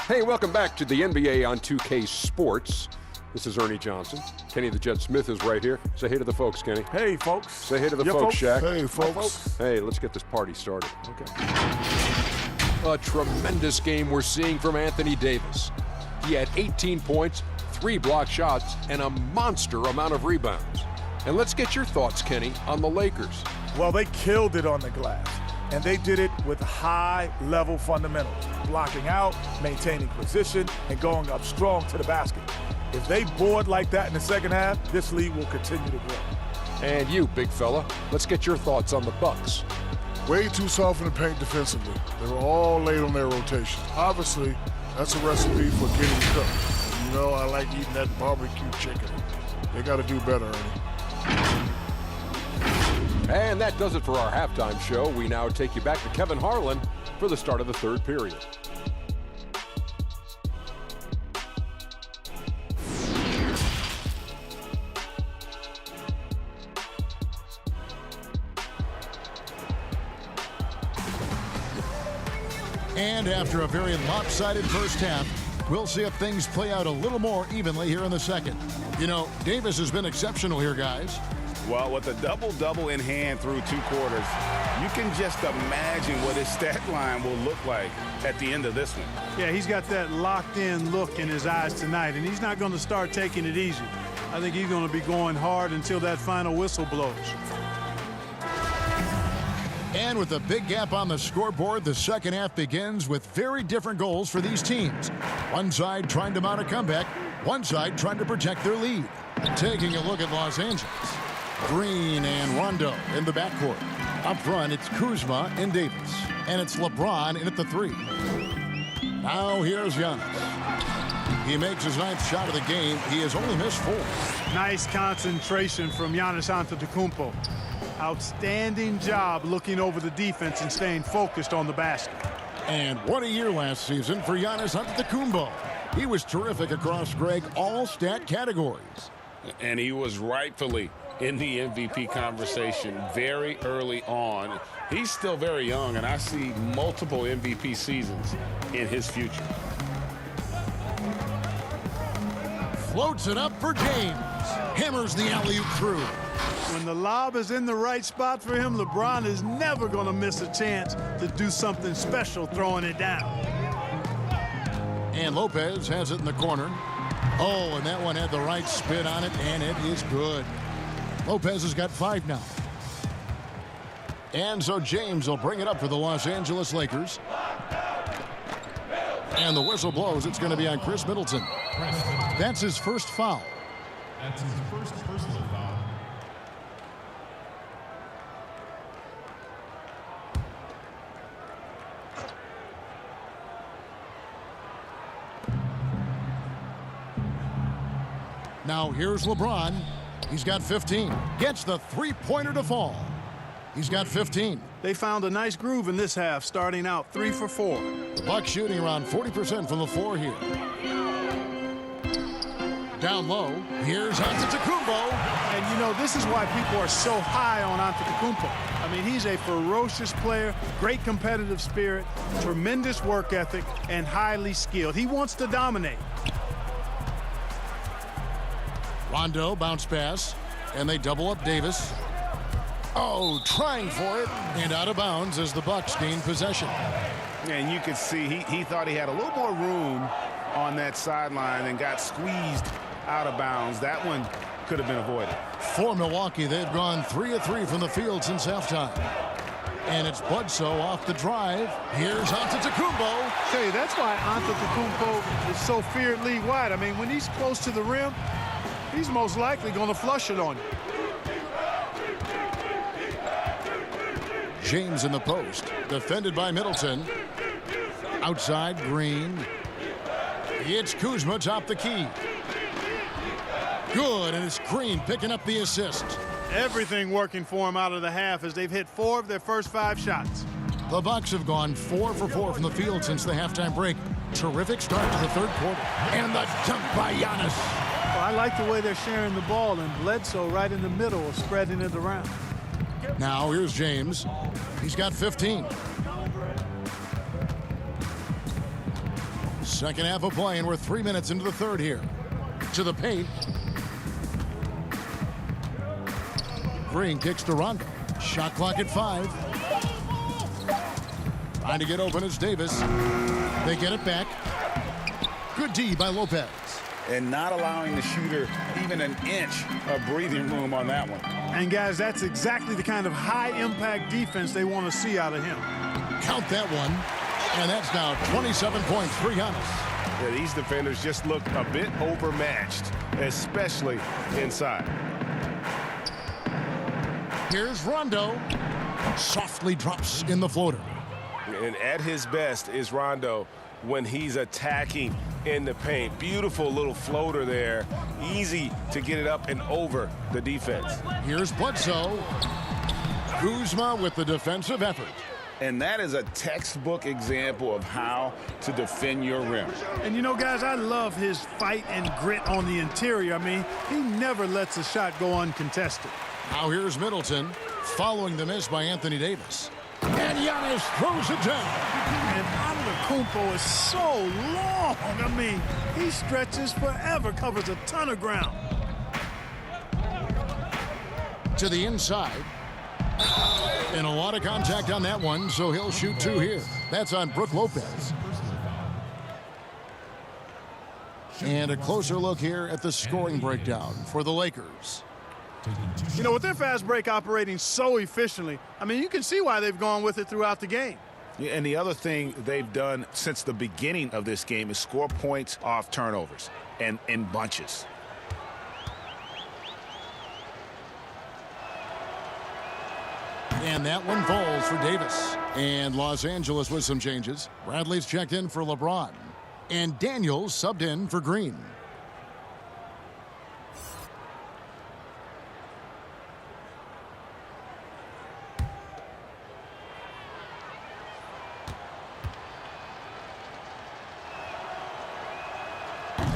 Hey, welcome back to the NBA on 2K Sports. This is Ernie Johnson. Kenny the Jet Smith is right here. Say hey to the folks, Kenny. Hey, folks. Say hey to the folks, Shaq. Hey, folks. Hey, let's get this party started. Okay. A tremendous game we're seeing from Anthony Davis. He had 18 points, 3 blocked shots, and a monster amount of rebounds. And let's get your thoughts, Kenny, on the Lakers. Well, they killed it on the glass, and they did it with high-level fundamentals, blocking out, maintaining position, and going up strong to the basket. If they board like that in the second half, this league will continue to grow. And you, big fella, let's get your thoughts on the Bucks. Way too soft in the paint defensively. They were all late on their rotations. Obviously, that's a recipe for getting cooked. You know, I like eating that barbecue chicken. They got to do better, Ernie. And that does it for our halftime show. We now take you back to Kevin Harlan for the start of the third period. And after a very lopsided first half, we'll see if things play out a little more evenly here in the second. You know, Davis has been exceptional here, guys. Well, with a double-double in hand through 2 quarters, you can just imagine what his stat line will look like at the end of this one. Yeah, he's got that locked-in look in his eyes tonight, and he's not going to start taking it easy. I think he's going to be going hard until that final whistle blows. And with a big gap on the scoreboard, the second half begins with very different goals for these teams. One side trying to mount a comeback, one side trying to protect their lead. Taking a look at Los Angeles. Green and Rondo in the backcourt. Up front, it's Kuzma and Davis. And it's LeBron in at the 3. Now here's Giannis. He makes his 9th shot of the game. He has only missed 4. Nice concentration from Giannis Antetokounmpo. Outstanding job looking over the defense and staying focused on the basket. And what a year last season for Giannis Antetokounmpo. He was terrific across, Greg, all stat categories. And he was rightfully in the MVP conversation very early on. He's still very young, and I see multiple MVP seasons in his future. Floats it up for James. Hammers the alley-oop through. When the lob is in the right spot for him, LeBron is never going to miss a chance to do something special throwing it down. And Lopez has it in the corner. Oh, and that one had the right spin on it, and it is good. Lopez has got 5 now. And so James will bring it up for the Los Angeles Lakers. And the whistle blows. It's going to be on Chris Middleton. That's his first foul. That's his first personal foul. Now here's LeBron. He's got 15. Gets the 3-pointer to fall. He's got 15. They found a nice groove in this half, starting out 3 for 4. The Bucks shooting around 40% from the floor here. Down low, here's Antetokounmpo. And you know, this is why people are so high on Antetokounmpo. I mean, he's a ferocious player, great competitive spirit, tremendous work ethic, and highly skilled. He wants to dominate. Rondo bounce pass, and they double up Davis. Oh, trying for it, and out of bounds as the Bucks gain possession. And you could see he thought he had a little more room on that sideline and got squeezed out of bounds. That one could have been avoided. For Milwaukee, they've gone 3 of 3 from the field since halftime. And it's Bledsoe off the drive. Here's Antetokounmpo. Tell you, that's why Antetokounmpo is so feared league-wide. I mean, when he's close to the rim, he's most likely going to flush it on you. James in the post, defended by Middleton. Outside, Green. It's Kuzma top the key. Good, and it's Green picking up the assist. Everything working for him out of the half as they've hit 4 of their first 5 shots. The Bucks have gone 4 for 4 from the field since the halftime break. Terrific start to the third quarter. And the dunk by Giannis. Well, I like the way they're sharing the ball, and Bledsoe right in the middle of spreading it around. Now here's James. He's got 15. Second half of play, and we're 3 minutes into the third here. To the paint. Green kicks to Rondo. Shot clock at 5. Trying to get open is Davis. They get it back. Good D by Lopez. And not allowing the shooter even an inch of breathing room on that one. And guys, that's exactly the kind of high-impact defense they want to see out of him. Count that one. And that's now 27 points for Giannis. Yeah, these defenders just look a bit overmatched, especially inside. Here's Rondo. Softly drops in the floater. And at his best is Rondo when he's attacking in the paint. Beautiful little floater there. Easy to get it up and over the defense. Here's Bledsoe. Kuzma with the defensive effort. And that is a textbook example of how to defend your rim. And you know, guys, I love his fight and grit on the interior. I mean, he never lets a shot go uncontested. Now here's Middleton, following the miss by Anthony Davis. And Giannis throws it down. And Antetokounmpo is so long. I mean, he stretches forever, covers a ton of ground. To the inside. And a lot of contact on that one, so he'll shoot 2 here. That's on Brook Lopez. And a closer look here at the scoring breakdown for the Lakers. You know, with their fast break operating so efficiently, I mean, you can see why they've gone with it throughout the game. Yeah, and the other thing they've done since the beginning of this game is score points off turnovers and in bunches. And that one falls for Davis. And Los Angeles with some changes. Bradley's checked in for LeBron. And Daniels subbed in for Green.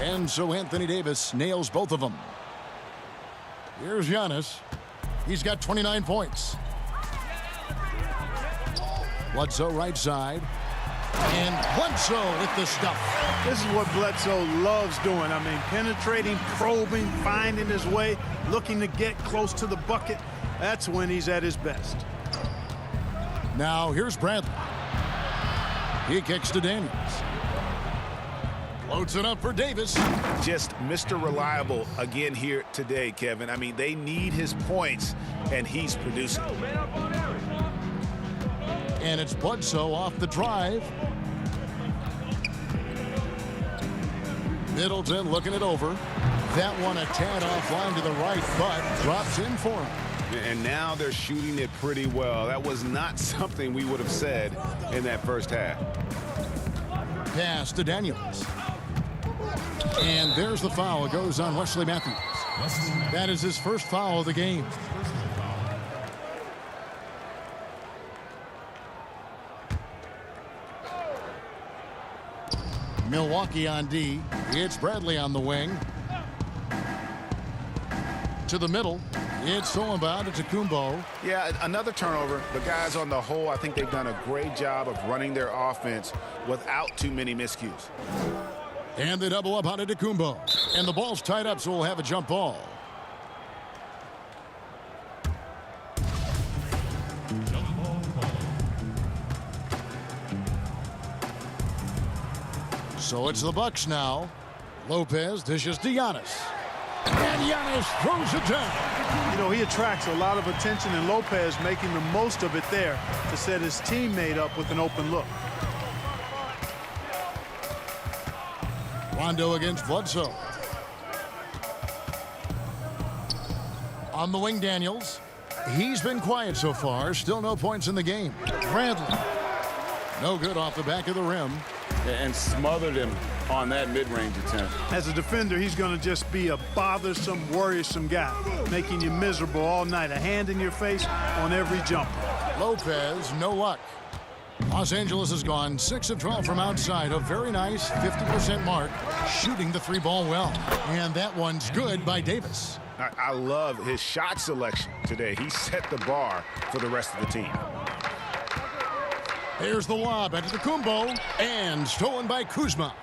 And so Anthony Davis nails both of them. Here's Giannis. He's got 29 points. Bledsoe right side. And Bledsoe with the stuff. This is what Bledsoe loves doing. I mean, penetrating, probing, finding his way, looking to get close to the bucket. That's when he's at his best. Now here's Bradley. He kicks to Daniels. Floats it up for Davis. Just Mr. Reliable again here today, Kevin. I mean, they need his points, and he's producing. And it's Bledsoe off the drive. Middleton looking it over. That one a tad offline to the right, but drops in for him. And now they're shooting it pretty well. That was not something we would have said in that first half. Pass to Daniels. And there's the foul. It goes on Wesley Matthews. That is his first foul of the game. Milwaukee on D. It's Bradley on the wing. To the middle. It's stolen by Antetokounmpo. Yeah, another turnover. The guys on the whole, I think they've done a great job of running their offense without too many miscues. And they double up on Antetokounmpo. And the ball's tied up, so we'll have a jump ball. So it's the Bucks now. Lopez dishes to Giannis. And Giannis throws it down. You know, he attracts a lot of attention, and Lopez making the most of it there to set his teammate up with an open look. Rondo against Bledsoe. On the wing, Daniels. He's been quiet so far. Still no points in the game. Bradley. No good off the back of the rim. And smothered him on that mid-range attempt. As a defender, he's going to just be a bothersome, worrisome guy, making you miserable all night. A hand in your face on every jumper. Lopez, no luck. Los Angeles has gone 6 of 12 from outside. A very nice 50% mark, shooting the 3-ball well. And that one's good by Davis. I love his shot selection today. He set the bar for the rest of the team. Here's the lob at Antetokounmpo, and stolen by Kuzma.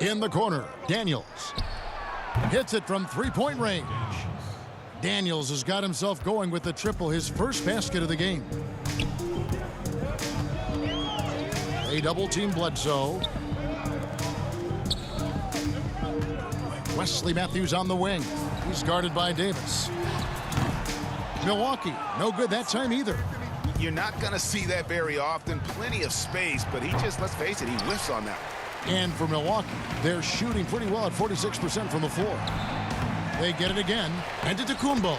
In the corner, Daniels hits it from three-point range. Daniels has got himself going with the triple, his first basket of the game. They double-team Bledsoe. Wesley Matthews on the wing. He's guarded by Davis. Milwaukee, no good that time either. You're not going to see that very often. Plenty of space, but he just, let's face it, he whiffs on that. And for Milwaukee, they're shooting pretty well at 46% from the floor. They get it again, and to Tacumbo.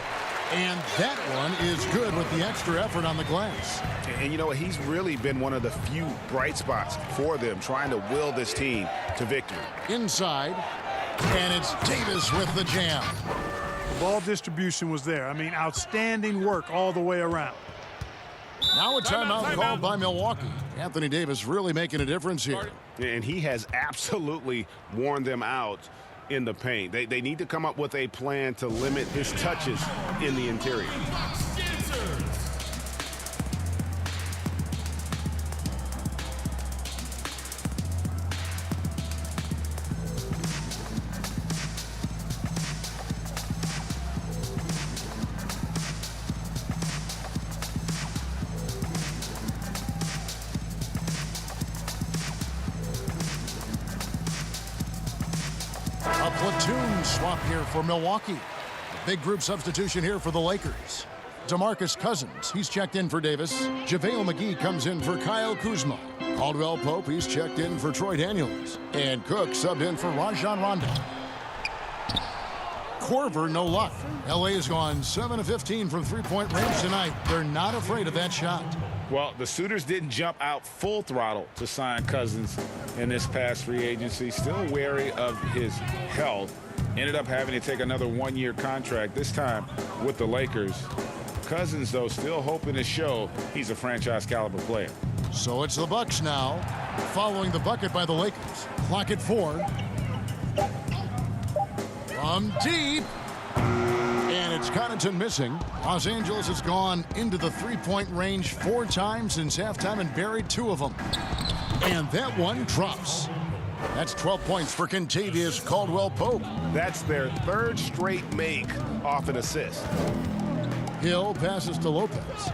And that one is good with the extra effort on the glass. And you know what? He's really been one of the few bright spots for them, trying to will this team to victory. Inside, and it's Davis with the jam. The ball distribution was there. I mean, outstanding work all the way around. Now a timeout called by Milwaukee. Anthony Davis really making a difference here. And he has absolutely worn them out in the paint. They need to come up with a plan to limit his touches in the interior. A platoon swap here for Milwaukee. Big group substitution here for the Lakers. DeMarcus Cousins, he's checked in for Davis. JaVale McGee comes in for Kyle Kuzma. Caldwell Pope, he's checked in for Troy Daniels. And Cook subbed in for Rajon Rondo. Korver, no luck. LA has gone 7 of 15 from three-point range tonight. They're not afraid of that shot. Well, the suitors didn't jump out full throttle to sign Cousins in this past free agency. Still wary of his health. Ended up having to take another one-year contract, this time with the Lakers. Cousins, though, still hoping to show he's a franchise-caliber player. So it's the Bucks now, following the bucket by the Lakers. Clock at 4. From deep. And it's Connaughton missing. Los Angeles has gone into the three-point range 4 times since halftime and buried 2 of them. And that one drops. That's 12 points for Kentavious Caldwell-Pope. That's their 3rd straight make off an assist. Hill passes to Lopez.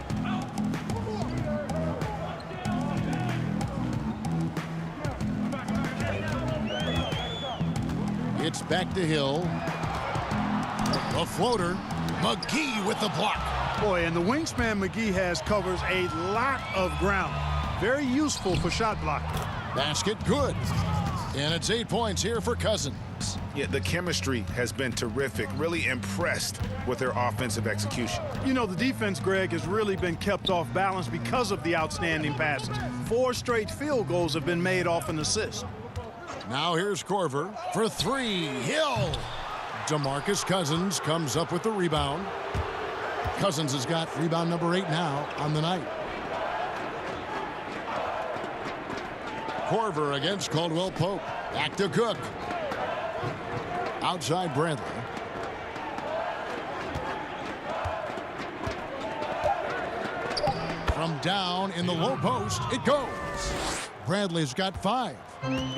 It's back to Hill. A floater. McGee with the block. Boy, and the wingspan McGee has covers a lot of ground. Very useful for shot blocking. Basket good. And it's 8 points here for Cousins. Yeah, the chemistry has been terrific. Really impressed with their offensive execution. You know, the defense, Greg, has really been kept off balance because of the outstanding passes. 4 straight field goals have been made off an assist. Now here's Korver for 3. Hill. DeMarcus Cousins comes up with the rebound. Cousins has got rebound number 8 now on the night. Korver against Caldwell-Pope. Back to Cook. Outside Bradley. From down in the low post, it goes. Bradley's got 5.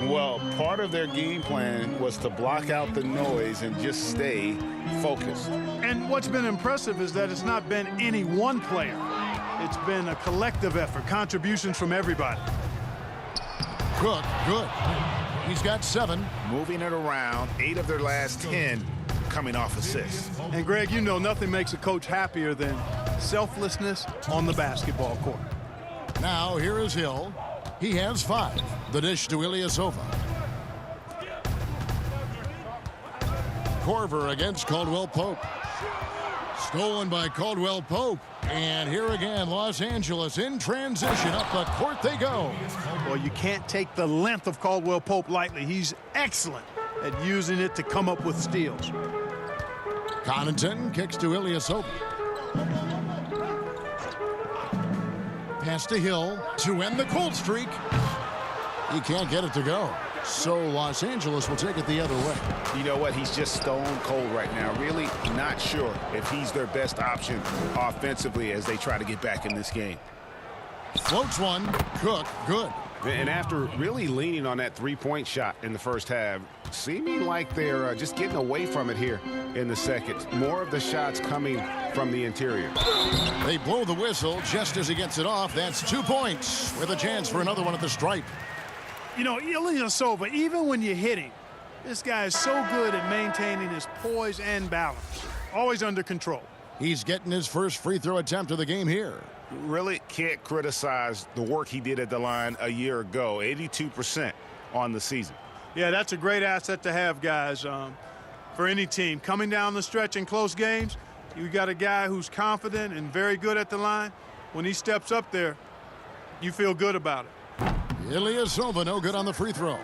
Well, part of their game plan was to block out the noise and just stay focused. And what's been impressive is that it's not been any one player. It's been a collective effort, contributions from everybody. Cook, good. He's got 7. Moving it around, 8 of their last 10 coming off assists. And Greg, you know nothing makes a coach happier than selflessness on the basketball court. Now here is Hill. He has 5. The dish to Ilyasova. Korver against Caldwell-Pope. Stolen by Caldwell-Pope. And here again, Los Angeles in transition. Up the court they go. Well, you can't take the length of Caldwell-Pope lightly. He's excellent at using it to come up with steals. Connaughton kicks to Ilyasova. Pass to Hill to end the cold streak. He can't get it to go. So Los Angeles will take it the other way. You know what? He's just stone cold right now. Really not sure if he's their best option offensively as they try to get back in this game. Floats one. Cook, good. And after really leaning on that three-point shot in the first half, seeming like they're just getting away from it here in the second. More of the shots coming from the interior. They blow the whistle just as he gets it off. That's 2 points with a chance for another one at the stripe. You know, Ilyasova, even when you hit him, this guy is so good at maintaining his poise and balance. Always under control. He's getting his first free throw attempt of the game here. Really can't criticize the work he did at the line a year ago. 82% on the season. Yeah, that's a great asset to have, guys, for any team. Coming down the stretch in close games, you got a guy who's confident and very good at the line. When he steps up there, you feel good about it. Ilyasova no good on the free throw.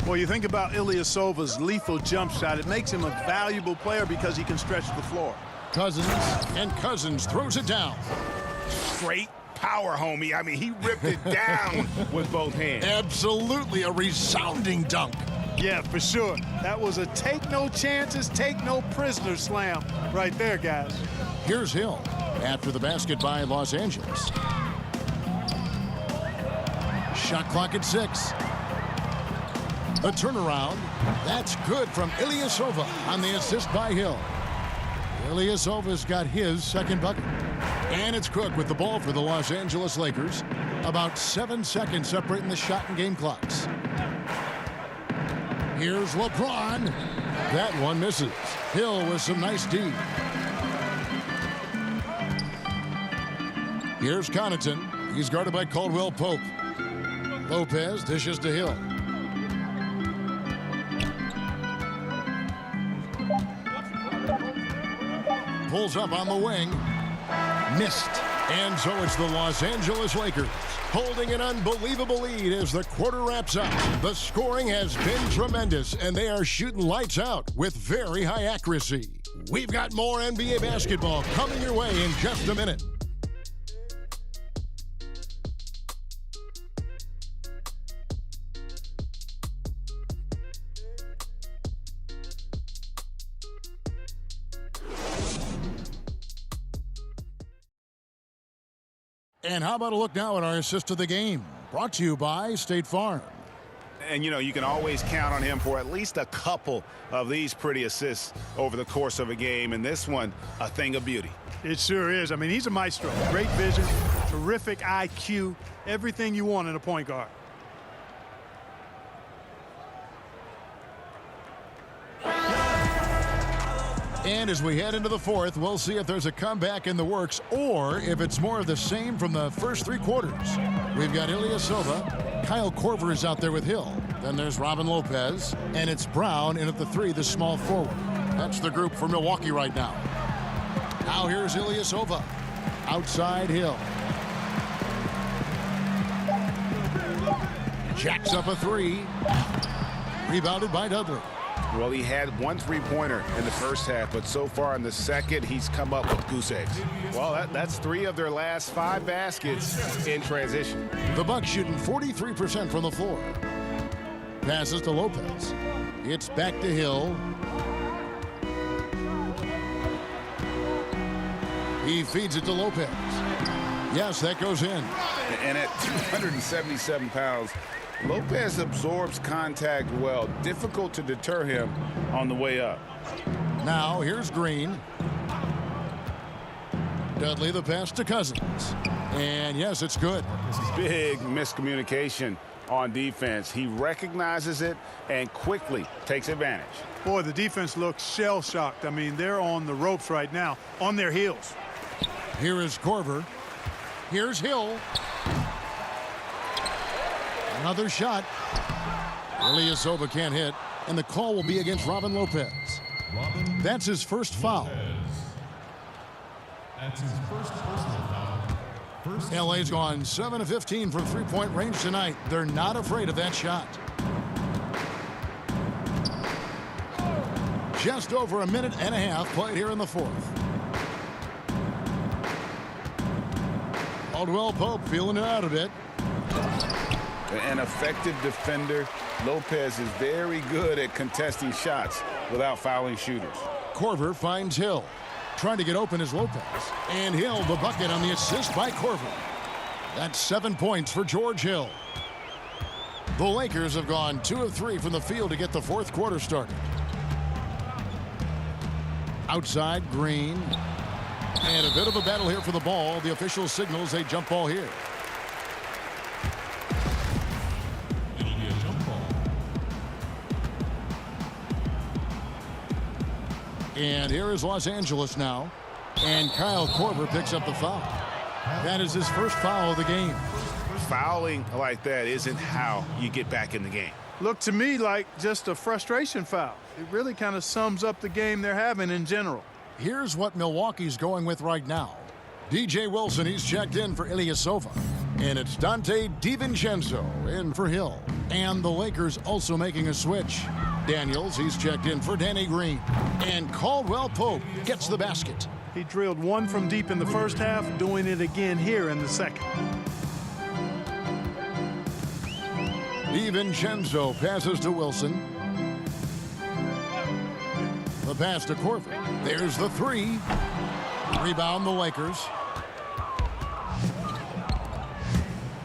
Well, you think about Ilyasova's lethal jump shot. It makes him a valuable player because he can stretch the floor. Cousins throws it down. Straight power, homie. I mean, he ripped it down with both hands. Absolutely a resounding dunk. Yeah, for sure. That was a take no chances, take no prisoners slam right there, guys. Here's Hill after the basket by Los Angeles. Shot clock at 6. A turnaround. That's good from Ilyasova on the assist by Hill. Ilyasova's got his second bucket. And it's Cook with the ball for the Los Angeles Lakers. About 7 seconds separating the shot and game clocks. Here's LeBron. That one misses. Hill with some nice D. Here's Connaughton. He's guarded by Caldwell Pope. Lopez dishes to Hill. Pulls up on the wing. Missed. And so it's the Los Angeles Lakers holding an unbelievable lead as the quarter wraps up. The scoring has been tremendous, and they are shooting lights out with very high accuracy. We've got more NBA basketball coming your way in just a minute. And how about a look now at our assist of the game? Brought to you by State Farm. And, you know, you can always count on him for at least a couple of these pretty assists over the course of a game. And this one, a thing of beauty. It sure is. I mean, he's a maestro. Great vision, terrific IQ, everything you want in a point guard. And as we head into the fourth, we'll see if there's a comeback in the works or if it's more of the same from the first 3 quarters. We've got Ilyasova. Kyle Korver is out there with Hill. Then there's Robin Lopez. And it's Brown in at the 3, the small forward. That's the group for Milwaukee right now. Now here's Ilyasova. Outside Hill. Jacks up a 3. Rebounded by Dudley. Well, he had 1 3-pointer in the first half, but so far in the second, he's come up with goose eggs. Well, that's 3 of their last 5 baskets in transition. The Bucks shooting 43% from the floor. Passes to Lopez. It's back to Hill. He feeds it to Lopez. Yes, that goes in. And at 277 pounds, Lopez absorbs contact well. Difficult to deter him on the way up. Now here's Green. Dudley the pass to Cousins. And yes, it's good. Big miscommunication on defense. He recognizes it and quickly takes advantage. Boy, the defense looks shell-shocked. I mean, they're on the ropes right now, on their heels. Here is Korver. Here's Hill. Another shot. Ilyasova can't hit, and the call will be against Robin Lopez. That's his first foul. That's his first personal foul. LA's gone 7 of 15 from three-point range tonight. They're not afraid of that shot. Just over a minute and a half played here in the fourth. Caldwell Pope feeling it out a bit. An effective defender. Lopez is very good at contesting shots without fouling shooters. Korver finds Hill. Trying to get open is Lopez. And Hill the bucket on the assist by Korver. That's 7 points for George Hill. The Lakers have gone 2 of 3 from the field to get the fourth quarter started. Outside, Green. And a bit of a battle here for the ball. The official signals a jump ball here. It'll be a jump ball. And here is Los Angeles now. And Kyle Korver picks up the foul. That is his first foul of the game. Fouling like that isn't how you get back in the game. Looked to me like just a frustration foul. It really kind of sums up the game they're having in general. Here's what Milwaukee's going with right now. DJ Wilson, he's checked in for Ilyasova. And it's Dante DiVincenzo in for Hill. And the Lakers also making a switch. Daniels, he's checked in for Danny Green. And Caldwell Pope gets the basket. He drilled one from deep in the first half, doing it again here in the second. DiVincenzo passes to Wilson. The pass to Korver. There's the three. Rebound the Lakers.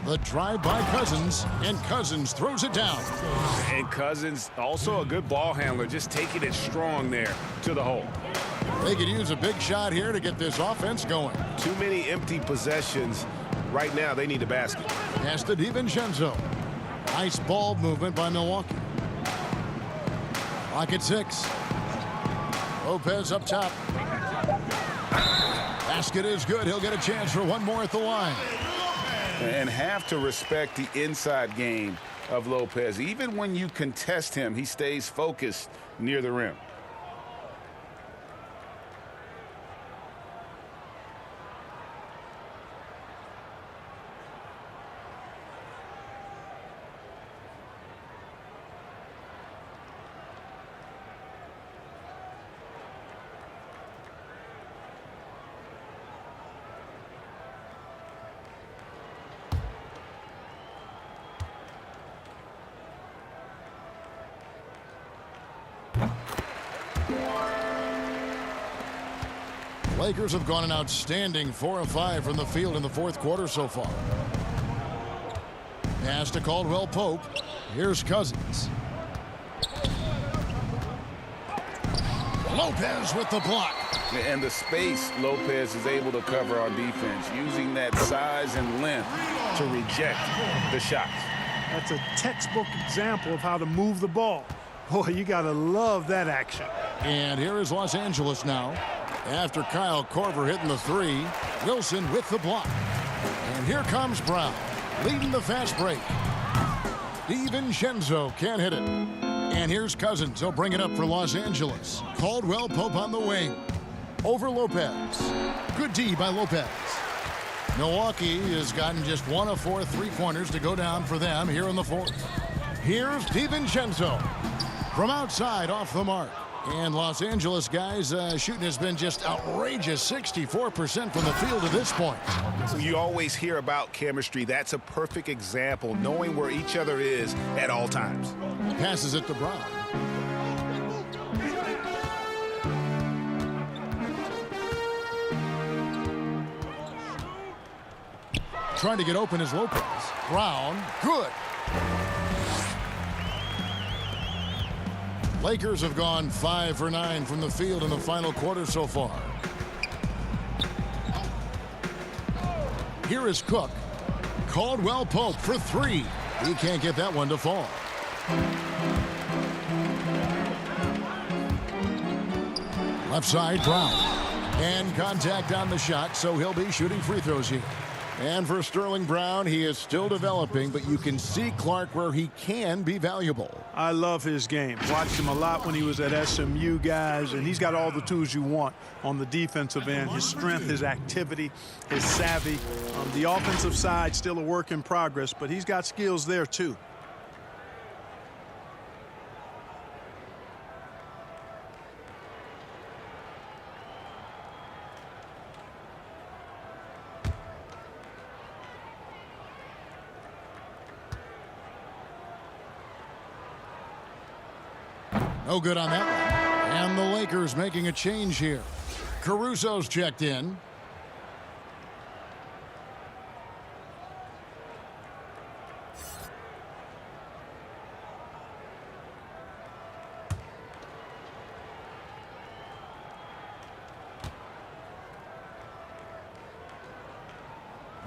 The drive by Cousins, and Cousins throws it down. And Cousins, also a good ball handler, just taking it strong there to the hole. They could use a big shot here to get this offense going. Too many empty possessions. Right now, they need a basket. Pass to DiVincenzo. Nice ball movement by Milwaukee. Clock at 6. Lopez up top. Basket is good. He'll get a chance for one more at the line. And have to respect the inside game of Lopez. Even when you contest him, he stays focused near the rim. Lakers have gone an outstanding 4 of 5 from the field in the fourth quarter so far. Pass to Caldwell Pope. Here's Cousins. Lopez with the block. And the space Lopez is able to cover on defense, using that size and length to reject the shots. That's a textbook example of how to move the ball. Boy, you got to love that action. And here is Los Angeles now. After Kyle Korver hitting the three, Wilson with the block. And here comes Brown, leading the fast break. DiVincenzo can't hit it. And here's Cousins. He'll bring it up for Los Angeles. Caldwell Pope on the wing. Over Lopez. Good D by Lopez. Milwaukee has gotten just 1 of 4 3-pointers to go down for them here in the fourth. Here's DiVincenzo from outside off the mark. And Los Angeles guys shooting has been just outrageous, 64% from the field at this point. You always hear about chemistry. That's a perfect example, knowing where each other is at all times. Passes it to Brown. Trying to get open is Lopez. Brown, good. Lakers have gone 5 for 9 from the field in the final quarter so far. Here is Cook. Caldwell Pope for 3. He can't get that one to fall. Left side, Brown. And contact on the shot, so he'll be shooting free throws here. And for Sterling Brown, he is still developing, but you can see Clark where he can be valuable. I love his game. Watched him a lot when he was at SMU, guys, and he's got all the tools you want on the defensive end. His strength, his activity, his savvy. On the offensive side, still a work in progress, but he's got skills there, too. No good on that one. And the Lakers making a change here. Caruso's checked in.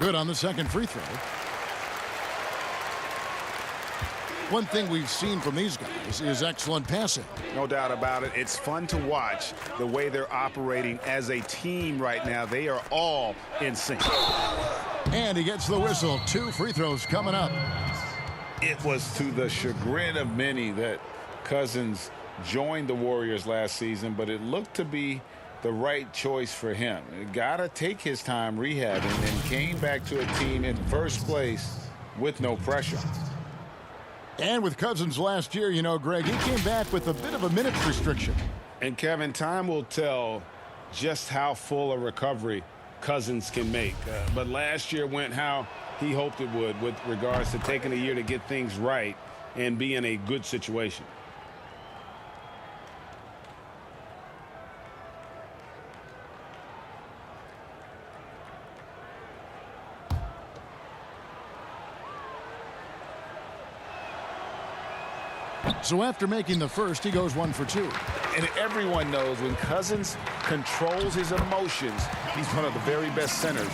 Good on the second free throw. One thing we've seen from these guys is excellent passing. No doubt about it. It's fun to watch the way they're operating as a team right now. They are all in sync. And he gets the whistle. 2 free throws coming up. It was to the chagrin of many that Cousins joined the Warriors last season, but it looked to be the right choice for him. Got to take his time rehabbing and came back to a team in first place with no pressure. And with Cousins last year, you know, Greg, he came back with a bit of a minutes restriction. And Kevin, time will tell just how full a recovery Cousins can make. But last year went how he hoped it would with regards to taking a year to get things right and be in a good situation. So after making the first, he goes 1 for 2. And everyone knows when Cousins controls his emotions, he's one of the very best centers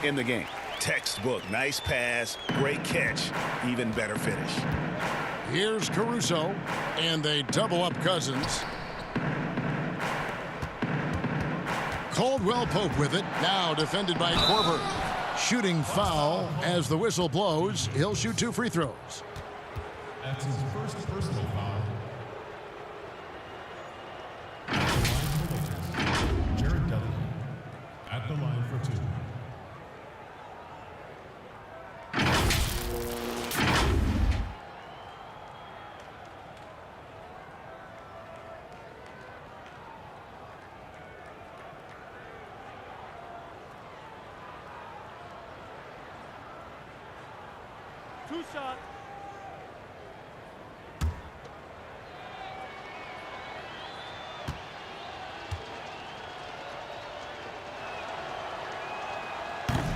in the game. Textbook, nice pass, great catch, even better finish. Here's Caruso, and they double up Cousins. Caldwell Pope with it, now defended by Korver. Shooting foul as the whistle blows. He'll shoot 2 free throws. That's his first personal foul. Jared Dudley at the line for 2. Two shots.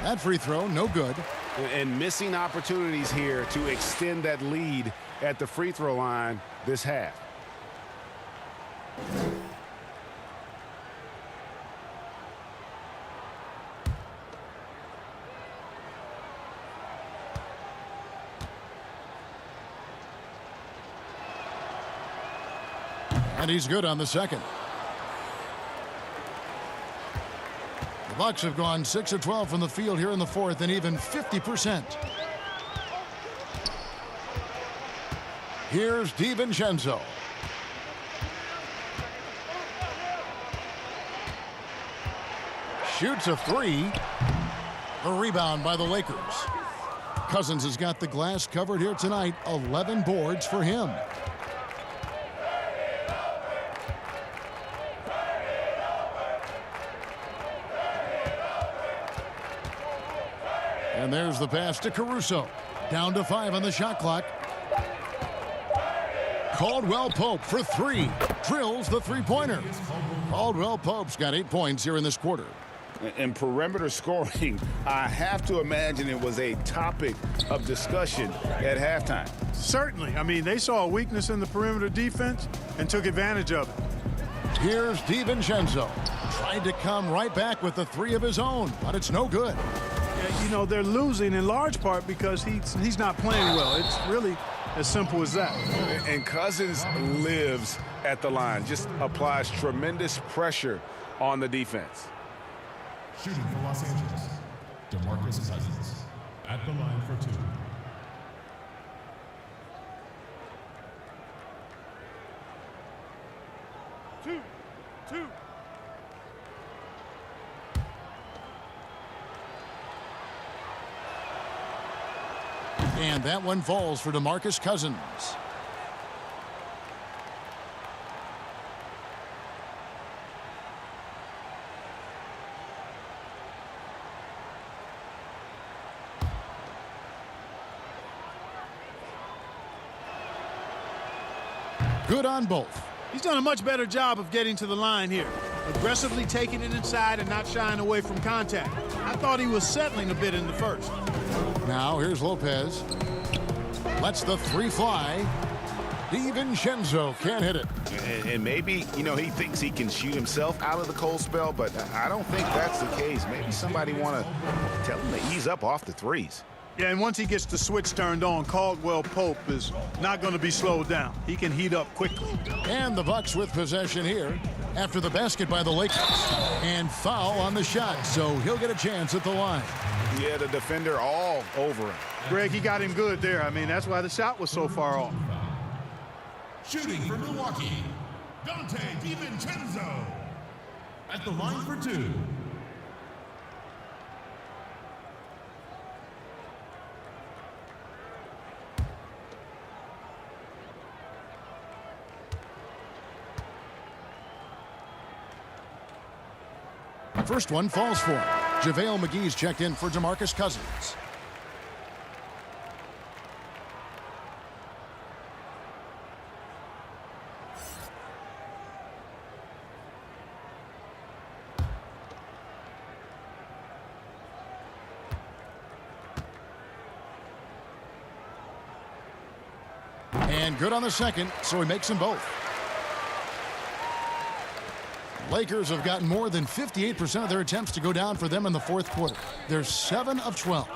That free throw, no good. And missing opportunities here to extend that lead at the free throw line this half. And he's good on the second. The Bucks have gone 6 of 12 from the field here in the fourth and even 50%. Here's DiVincenzo. Shoots a 3. The rebound by the Lakers. Cousins has got the glass covered here tonight. 11 boards for him. And there's the pass to Caruso. Down to 5 on the shot clock. Caldwell Pope for 3. Drills the three-pointer. Caldwell Pope's got 8 points here in this quarter. And perimeter scoring, I have to imagine it was a topic of discussion at halftime. Certainly. I mean, they saw a weakness in the perimeter defense and took advantage of it. Here's DiVincenzo. Tried to come right back with the 3 of his own, but it's no good. Yeah, you know, they're losing in large part because he's not playing well. It's really as simple as that. And Cousins lives at the line, just applies tremendous pressure on the defense. Shooting for Los Angeles, DeMarcus Cousins at the line for 2. Two. And that one falls for DeMarcus Cousins. Good on both. He's done a much better job of getting to the line here. Aggressively taking it inside and not shying away from contact. I thought he was settling a bit in the first. Now here's Lopez. Lets the 3 fly. DiVincenzo can't hit it. And maybe, you know, he thinks he can shoot himself out of the cold spell, but I don't think that's the case. Maybe somebody want to Tell him to ease up off the threes. Yeah, and once he gets the switch turned on, Caldwell Pope is not going to be slowed down. He can heat up quickly. And the Bucks with possession here after the basket by the Lakers. And foul on the shot, so he'll get a chance at the line. Yeah, the defender all over him. Greg, he got him good there. I mean, that's why the shot was so far off. Shooting for Milwaukee, Dante DiVincenzo. At the line for two. First one falls for him. JaVale McGee's checked in for DeMarcus Cousins. And good on the second, so he makes them both. Lakers have gotten more than 58% of their attempts to go down for them in the fourth quarter. They're 7 of 12.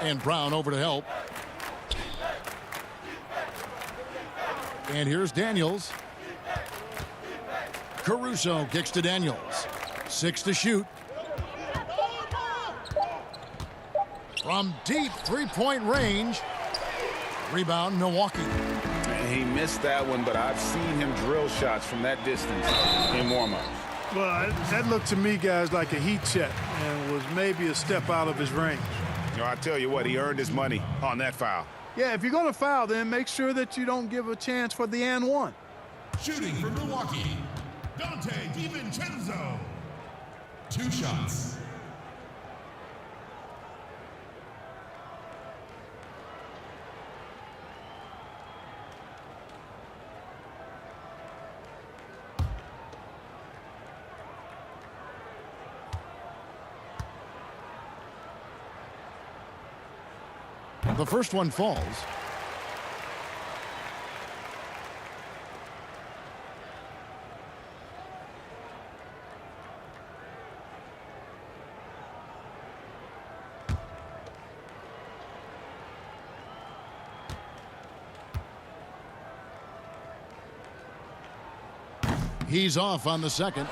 And Brown over to help. And here's Daniels. Caruso kicks to Daniels. 6 to shoot. From deep three-point range. Rebound, Milwaukee. He missed that one, but I've seen him drill shots from that distance in warm-up. Well, that looked to me, guys, like a heat check and was maybe a step out of his range. You know, I tell you what, he earned his money on that foul. Yeah, if you're going to foul, then make sure that you don't give a chance for the and one. Shooting for Milwaukee, Dante DiVincenzo. 2 shots. The first one falls. He's off on the second.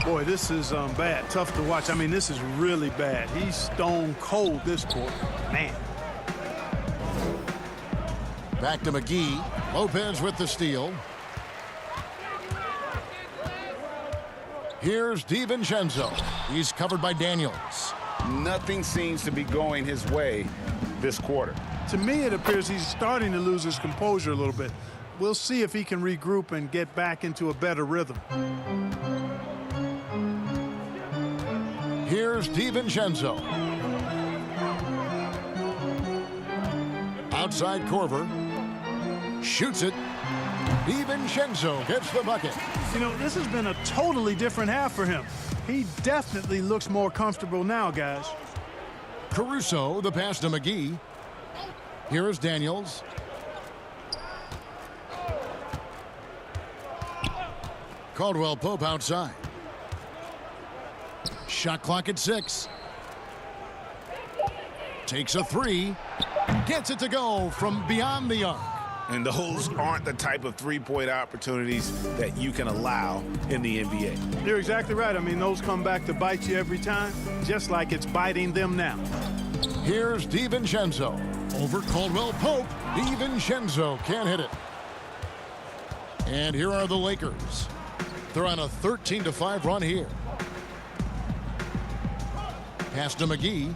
Boy, this is bad. Tough to watch. I mean, this is really bad. He's stone cold this quarter. Man. Back to McGee. Lopez with the steal. Here's DiVincenzo. He's covered by Daniels. Nothing seems to be going his way this quarter. To me, it appears he's starting to lose his composure a little bit. We'll see if he can regroup and get back into a better rhythm. Here's DiVincenzo. Outside Korver. Shoots it. DiVincenzo gets the bucket. You know, this has been a totally different half for him. He definitely looks more comfortable now, guys. Caruso, the pass to McGee. Here is Daniels. Caldwell Pope outside. Shot clock at 6. Takes a 3. Gets it to go from beyond the arc. And those aren't the type of three-point opportunities that you can allow in the NBA. You're exactly right. I mean, those come back to bite you every time, just like it's biting them now. Here's DiVincenzo. Over Caldwell Pope. DiVincenzo can't hit it. And here are the Lakers. They're on a 13-5 run here. Pass to McGee.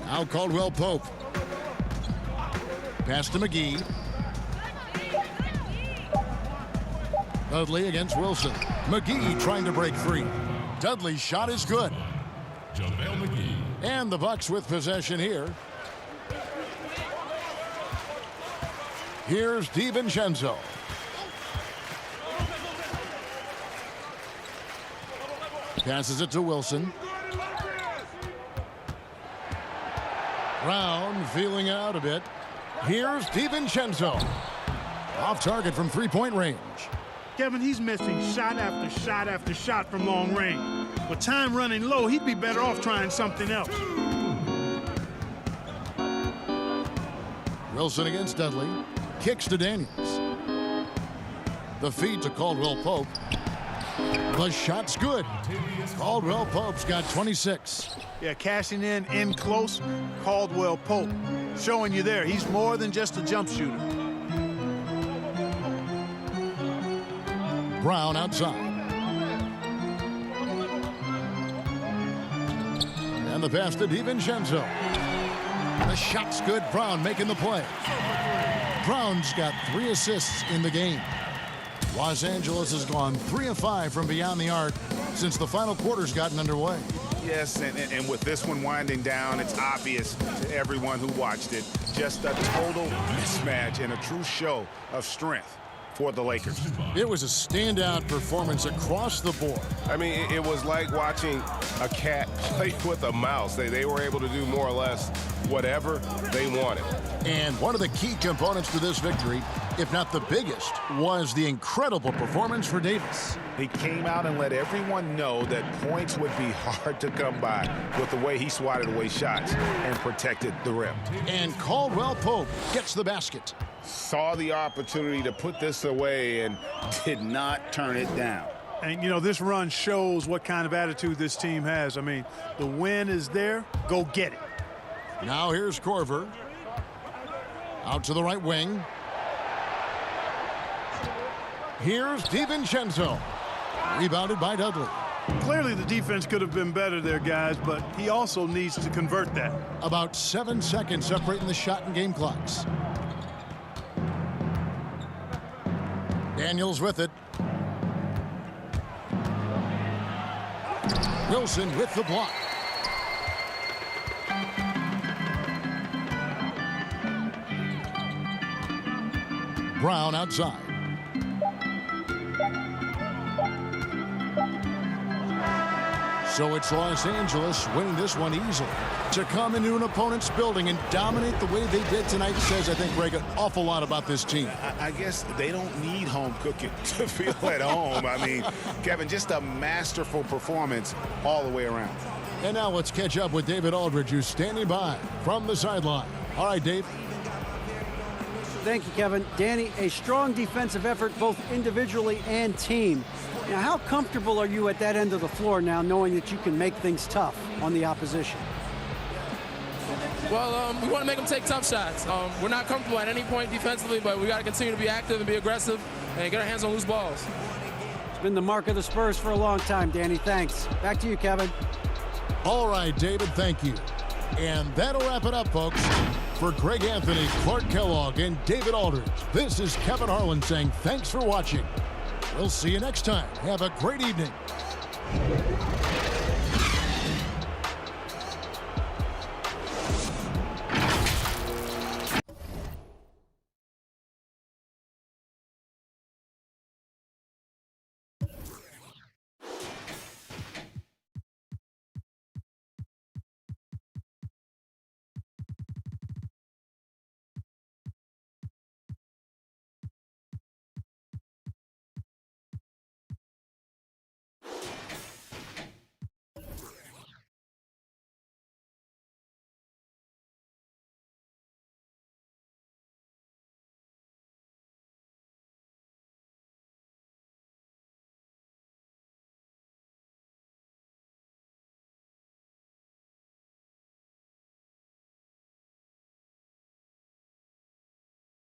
Now Caldwell Pope. Pass to McGee. Dudley against Wilson. McGee trying to break free. Dudley's shot is good. JaVale McGee. And the Bucks with possession here. Here's DiVincenzo. Passes it to Wilson. Brown feeling it out a bit. Here's DiVincenzo. Off target from three-point range. Kevin, he's missing shot after shot after shot from long range. With time running low, he'd be better off trying something else. Wilson against Dudley. Kicks to Daniels. The feed to Caldwell Pope. The shot's good. Caldwell Pope's got 26. Yeah, cashing in close. Caldwell Pope showing you there. He's more than just a jump shooter. Brown outside. And the pass to DiVincenzo. The shot's good. Brown making the play. Brown's got 3 assists in the game. Los Angeles has gone 3 of 5 from beyond the arc since the final quarter's gotten underway. Yes, and with this one winding down, it's obvious to everyone who watched it. Just a total mismatch and a true show of strength for the Lakers. It was a standout performance across the board. I mean, it was like watching a cat play with a mouse. They were able to do more or less whatever they wanted. And one of the key components to this victory, if not the biggest, was the incredible performance for Davis. He came out and let everyone know that points would be hard to come by with the way he swatted away shots and protected the rim. And Caldwell Pope gets the basket. Saw the opportunity to put this away and did not turn it down. And, you know, this run shows what kind of attitude this team has. I mean, the win is there. Go get it. Now here's Korver. Out to the right wing. Here's DiVincenzo. Rebounded by Dudley. Clearly the defense could have been better there, guys, but he also needs to convert that. About 7 seconds separating the shot and game clocks. Daniels with it. Wilson with the block. Brown outside. So it's Los Angeles winning this one easily. To come into an opponent's building and dominate the way they did tonight says, I think, Greg, an awful lot about this team. I guess they don't need home cooking to feel at home. I mean, Kevin, just a masterful performance all the way around. And now let's catch up with David Aldridge, who's standing by from the sideline. All right, Dave. Thank you, Kevin. Danny, a strong defensive effort both individually and team. Now, how comfortable are you at that end of the floor now, knowing that you can make things tough on the opposition? Well, we want to make them take tough shots. We're not comfortable at any point defensively, but we got to continue to be active and be aggressive and get our hands on loose balls. It's been the mark of the Spurs for a long time, Danny. Thanks. Back to you, Kevin. All right, David, thank you. And that'll wrap it up, folks. For Greg Anthony, Clark Kellogg, and David Aldridge, this is Kevin Harlan saying thanks for watching. We'll see you next time. Have a great evening.